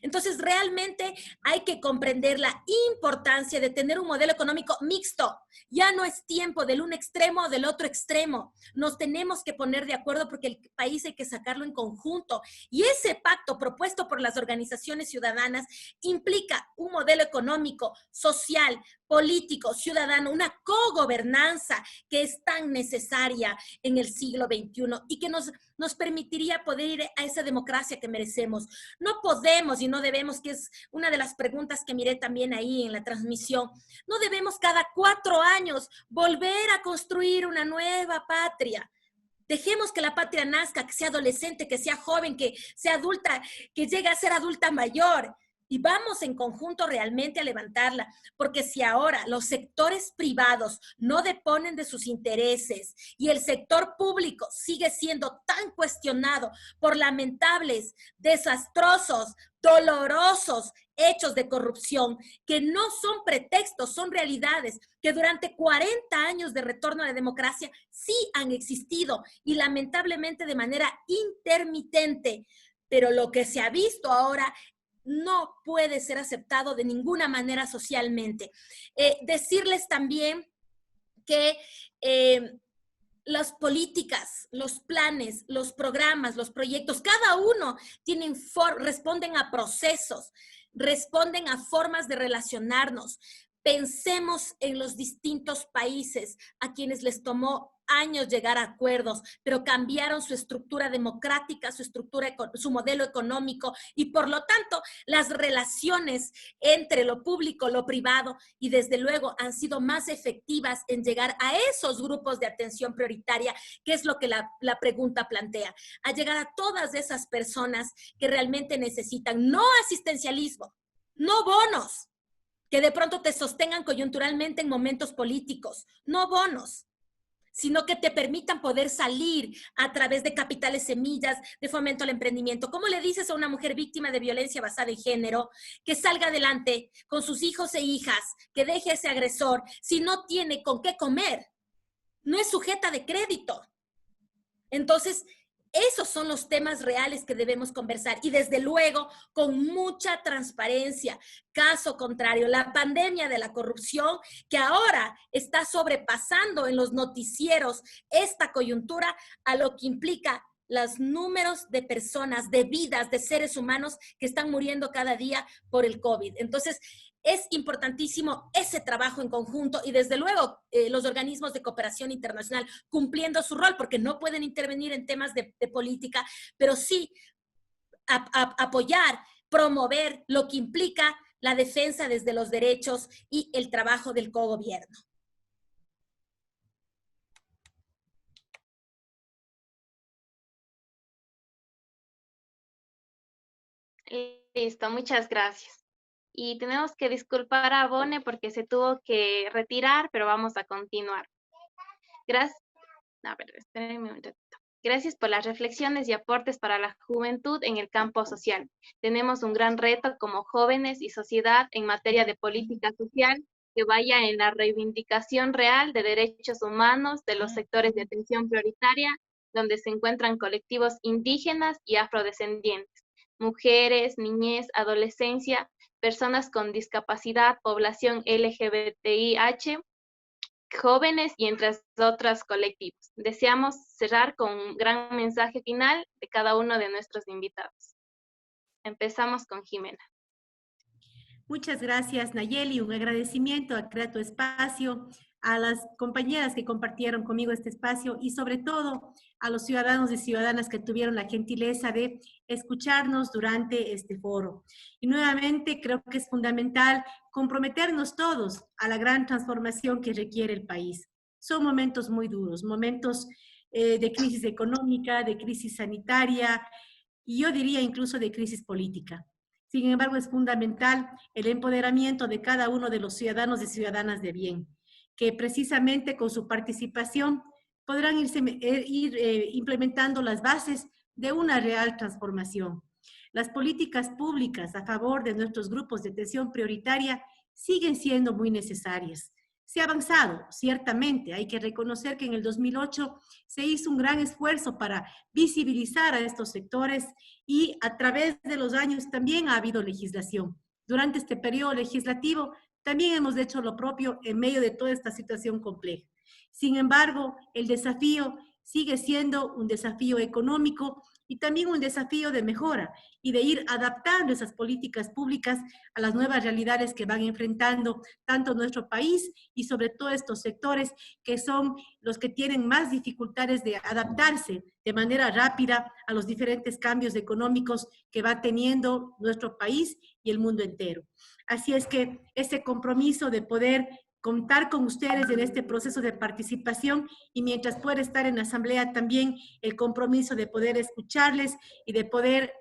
Entonces, realmente hay que comprender la importancia de tener un modelo económico mixto. Ya no es tiempo del un extremo o del otro extremo. Nos tenemos que poner de acuerdo porque el país hay que sacarlo en conjunto. Y ese pacto propuesto por las organizaciones ciudadanas implica un modelo económico, social, político, ciudadano, una cogobernanza que es tan necesaria en el siglo XXI y que nos permitiría poder ir a esa democracia que merecemos. No podemos y no debemos, que es una de las preguntas que miré también ahí en la transmisión, no debemos cada 4 años volver a construir una nueva patria. Dejemos que la patria nazca, que sea adolescente, que sea joven, que sea adulta, que llegue a ser adulta mayor. Y vamos en conjunto realmente a levantarla, porque si ahora los sectores privados no deponen de sus intereses y el sector público sigue siendo tan cuestionado por lamentables, desastrosos, dolorosos hechos de corrupción, que no son pretextos, son realidades, que durante 40 años de retorno a la democracia sí han existido y lamentablemente de manera intermitente. Pero lo que se ha visto ahora no puede ser aceptado de ninguna manera socialmente. Decirles también que las políticas, los planes, los programas, los proyectos, cada uno responden a procesos, responden a formas de relacionarnos. Pensemos en los distintos países a quienes les tomó años llegar a acuerdos, pero cambiaron su estructura democrática, su modelo económico y por lo tanto las relaciones entre lo público, lo privado y desde luego han sido más efectivas en llegar a esos grupos de atención prioritaria, que es lo que la pregunta plantea, a llegar a todas esas personas que realmente necesitan, no asistencialismo, no bonos, que de pronto te sostengan coyunturalmente en momentos políticos, no bonos, sino que te permitan poder salir a través de capitales semillas, de fomento al emprendimiento. ¿Cómo le dices a una mujer víctima de violencia basada en género que salga adelante con sus hijos e hijas, que deje a ese agresor, si no tiene con qué comer? No es sujeta de crédito. Entonces, esos son los temas reales que debemos conversar y desde luego con mucha transparencia. Caso contrario, la pandemia de la corrupción que ahora está sobrepasando en los noticieros esta coyuntura a lo que implica los números de personas, de vidas, de seres humanos que están muriendo cada día por el COVID. Entonces, es importantísimo ese trabajo en conjunto y desde luego los organismos de cooperación internacional cumpliendo su rol, porque no pueden intervenir en temas de política, pero sí apoyar, promover lo que implica la defensa desde los derechos y el trabajo del cogobierno. Listo, muchas gracias. Y tenemos que disculpar a Bone porque se tuvo que retirar, pero vamos a continuar. Espérenme un ratito. Gracias por las reflexiones y aportes para la juventud en el campo social. Tenemos un gran reto como jóvenes y sociedad en materia de política social que vaya en la reivindicación real de derechos humanos de los sectores de atención prioritaria, donde se encuentran colectivos indígenas y afrodescendientes, mujeres, niñez, adolescencia, personas con discapacidad, población LGBTIH, jóvenes y entre otros colectivos. Deseamos cerrar con un gran mensaje final de cada uno de nuestros invitados. Empezamos con Jimena. Muchas gracias, Nayeli. Un agradecimiento a Crea tu Espacio, a las compañeras que compartieron conmigo este espacio y sobre todo a los ciudadanos y ciudadanas que tuvieron la gentileza de escucharnos durante este foro. Y nuevamente creo que es fundamental comprometernos todos a la gran transformación que requiere el país. Son momentos muy duros, momentos de crisis económica, de crisis sanitaria y yo diría incluso de crisis política. Sin embargo, es fundamental el empoderamiento de cada uno de los ciudadanos y ciudadanas de bien, que precisamente con su participación podrán ir implementando las bases de una real transformación. Las políticas públicas a favor de nuestros grupos de atención prioritaria siguen siendo muy necesarias. Se ha avanzado, ciertamente. Hay que reconocer que en el 2008 se hizo un gran esfuerzo para visibilizar a estos sectores y a través de los años también ha habido legislación. Durante este periodo legislativo también hemos hecho lo propio en medio de toda esta situación compleja. Sin embargo, el desafío sigue siendo un desafío económico y también un desafío de mejora y de ir adaptando esas políticas públicas a las nuevas realidades que van enfrentando tanto nuestro país y sobre todo estos sectores que son los que tienen más dificultades de adaptarse de manera rápida a los diferentes cambios económicos que va teniendo nuestro país y el mundo entero. Así es que ese compromiso de poder contar con ustedes en este proceso de participación y mientras pueda estar en la asamblea también el compromiso de poder escucharles y de poder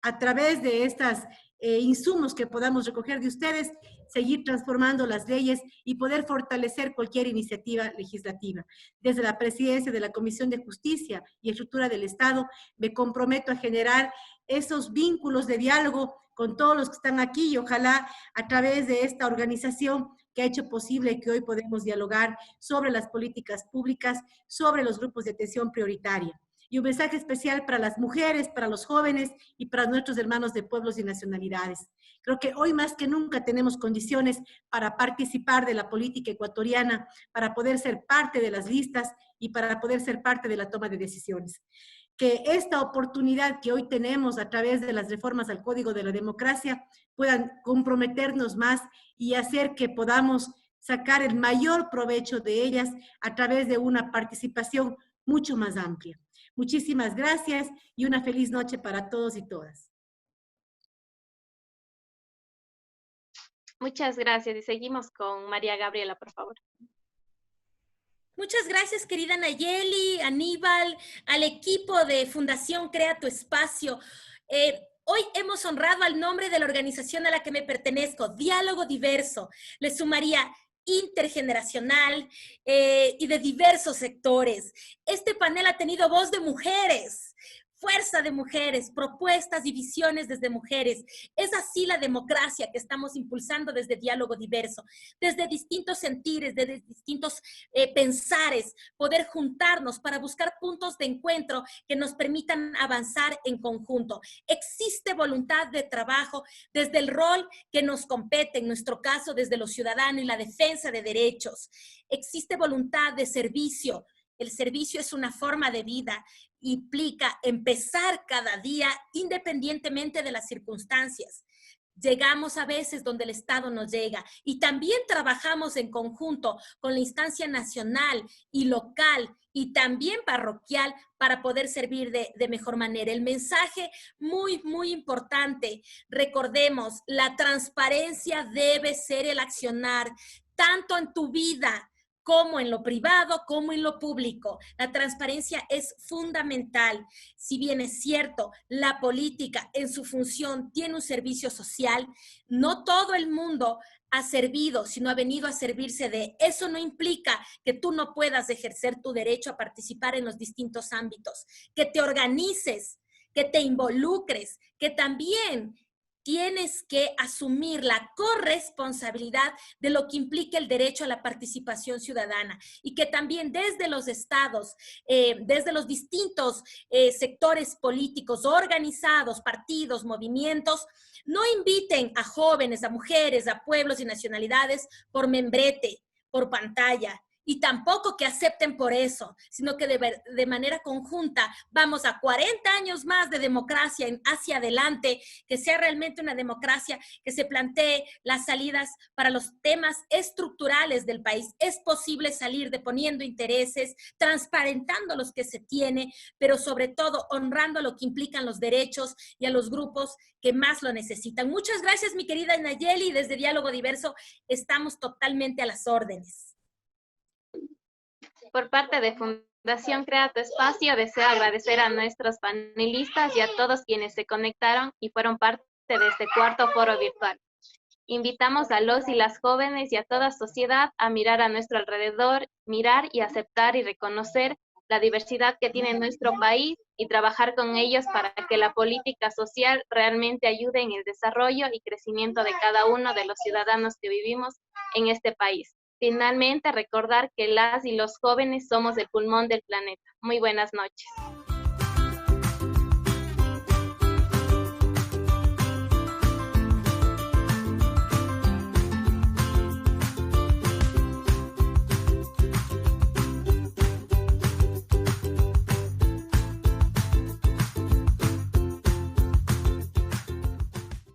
a través de estos insumos que podamos recoger de ustedes, seguir transformando las leyes y poder fortalecer cualquier iniciativa legislativa. Desde la presidencia de la Comisión de Justicia y Estructura del Estado, me comprometo a generar esos vínculos de diálogo con todos los que están aquí y ojalá a través de esta organización que ha hecho posible que hoy podemos dialogar sobre las políticas públicas, sobre los grupos de atención prioritaria. Y un mensaje especial para las mujeres, para los jóvenes y para nuestros hermanos de pueblos y nacionalidades. Creo que hoy más que nunca tenemos condiciones para participar de la política ecuatoriana, para poder ser parte de las listas y para poder ser parte de la toma de decisiones. Que esta oportunidad que hoy tenemos a través de las reformas al Código de la Democracia puedan comprometernos más y hacer que podamos sacar el mayor provecho de ellas a través de una participación mucho más amplia. Muchísimas gracias y una feliz noche para todos y todas. Muchas gracias y seguimos con María Gabriela, por favor. Muchas gracias, querida Nayeli, Aníbal, al equipo de Fundación Crea tu Espacio. Hoy hemos honrado al nombre de la organización a la que me pertenezco, Diálogo Diverso. Le sumaría intergeneracional y de diversos sectores. Este panel ha tenido voz de mujeres, fuerza de mujeres, propuestas y visiones desde mujeres. Es así la democracia que estamos impulsando desde Diálogo Diverso, desde distintos sentires, desde distintos pensares, poder juntarnos para buscar puntos de encuentro que nos permitan avanzar en conjunto. Existe voluntad de trabajo desde el rol que nos compete, en nuestro caso desde lo ciudadano y la defensa de derechos. Existe voluntad de servicio. El servicio es una forma de vida, implica empezar cada día independientemente de las circunstancias. Llegamos a veces donde el Estado nos llega y también trabajamos en conjunto con la instancia nacional y local y también parroquial para poder servir de mejor manera. El mensaje muy, muy importante, recordemos, la transparencia debe ser el accionar, tanto en tu vida como en lo privado, como en lo público. La transparencia es fundamental. Si bien es cierto, la política en su función tiene un servicio social, no todo el mundo ha servido, sino ha venido a servirse de. Eso no implica que tú no puedas ejercer tu derecho a participar en los distintos ámbitos, que te organices, que te involucres, que también tienes que asumir la corresponsabilidad de lo que implica el derecho a la participación ciudadana y que también desde los estados, desde los distintos sectores políticos organizados, partidos, movimientos, no inviten a jóvenes, a mujeres, a pueblos y nacionalidades por membrete, por pantalla. Y tampoco que acepten por eso, sino que de manera conjunta vamos a 40 años más de democracia hacia adelante, que sea realmente una democracia que se plantee las salidas para los temas estructurales del país. Es posible salir deponiendo intereses, transparentando los que se tiene, pero sobre todo honrando lo que implican los derechos y a los grupos que más lo necesitan. Muchas gracias, mi querida Nayeli. Desde Diálogo Diverso estamos totalmente a las órdenes. Por parte de Fundación Crea tu Espacio, deseo agradecer a nuestros panelistas y a todos quienes se conectaron y fueron parte de este cuarto foro virtual. Invitamos a los y las jóvenes y a toda sociedad a mirar a nuestro alrededor, mirar y aceptar y reconocer la diversidad que tiene nuestro país y trabajar con ellos para que la política social realmente ayude en el desarrollo y crecimiento de cada uno de los ciudadanos que vivimos en este país. Finalmente, recordar que las y los jóvenes somos el pulmón del planeta. Muy buenas noches.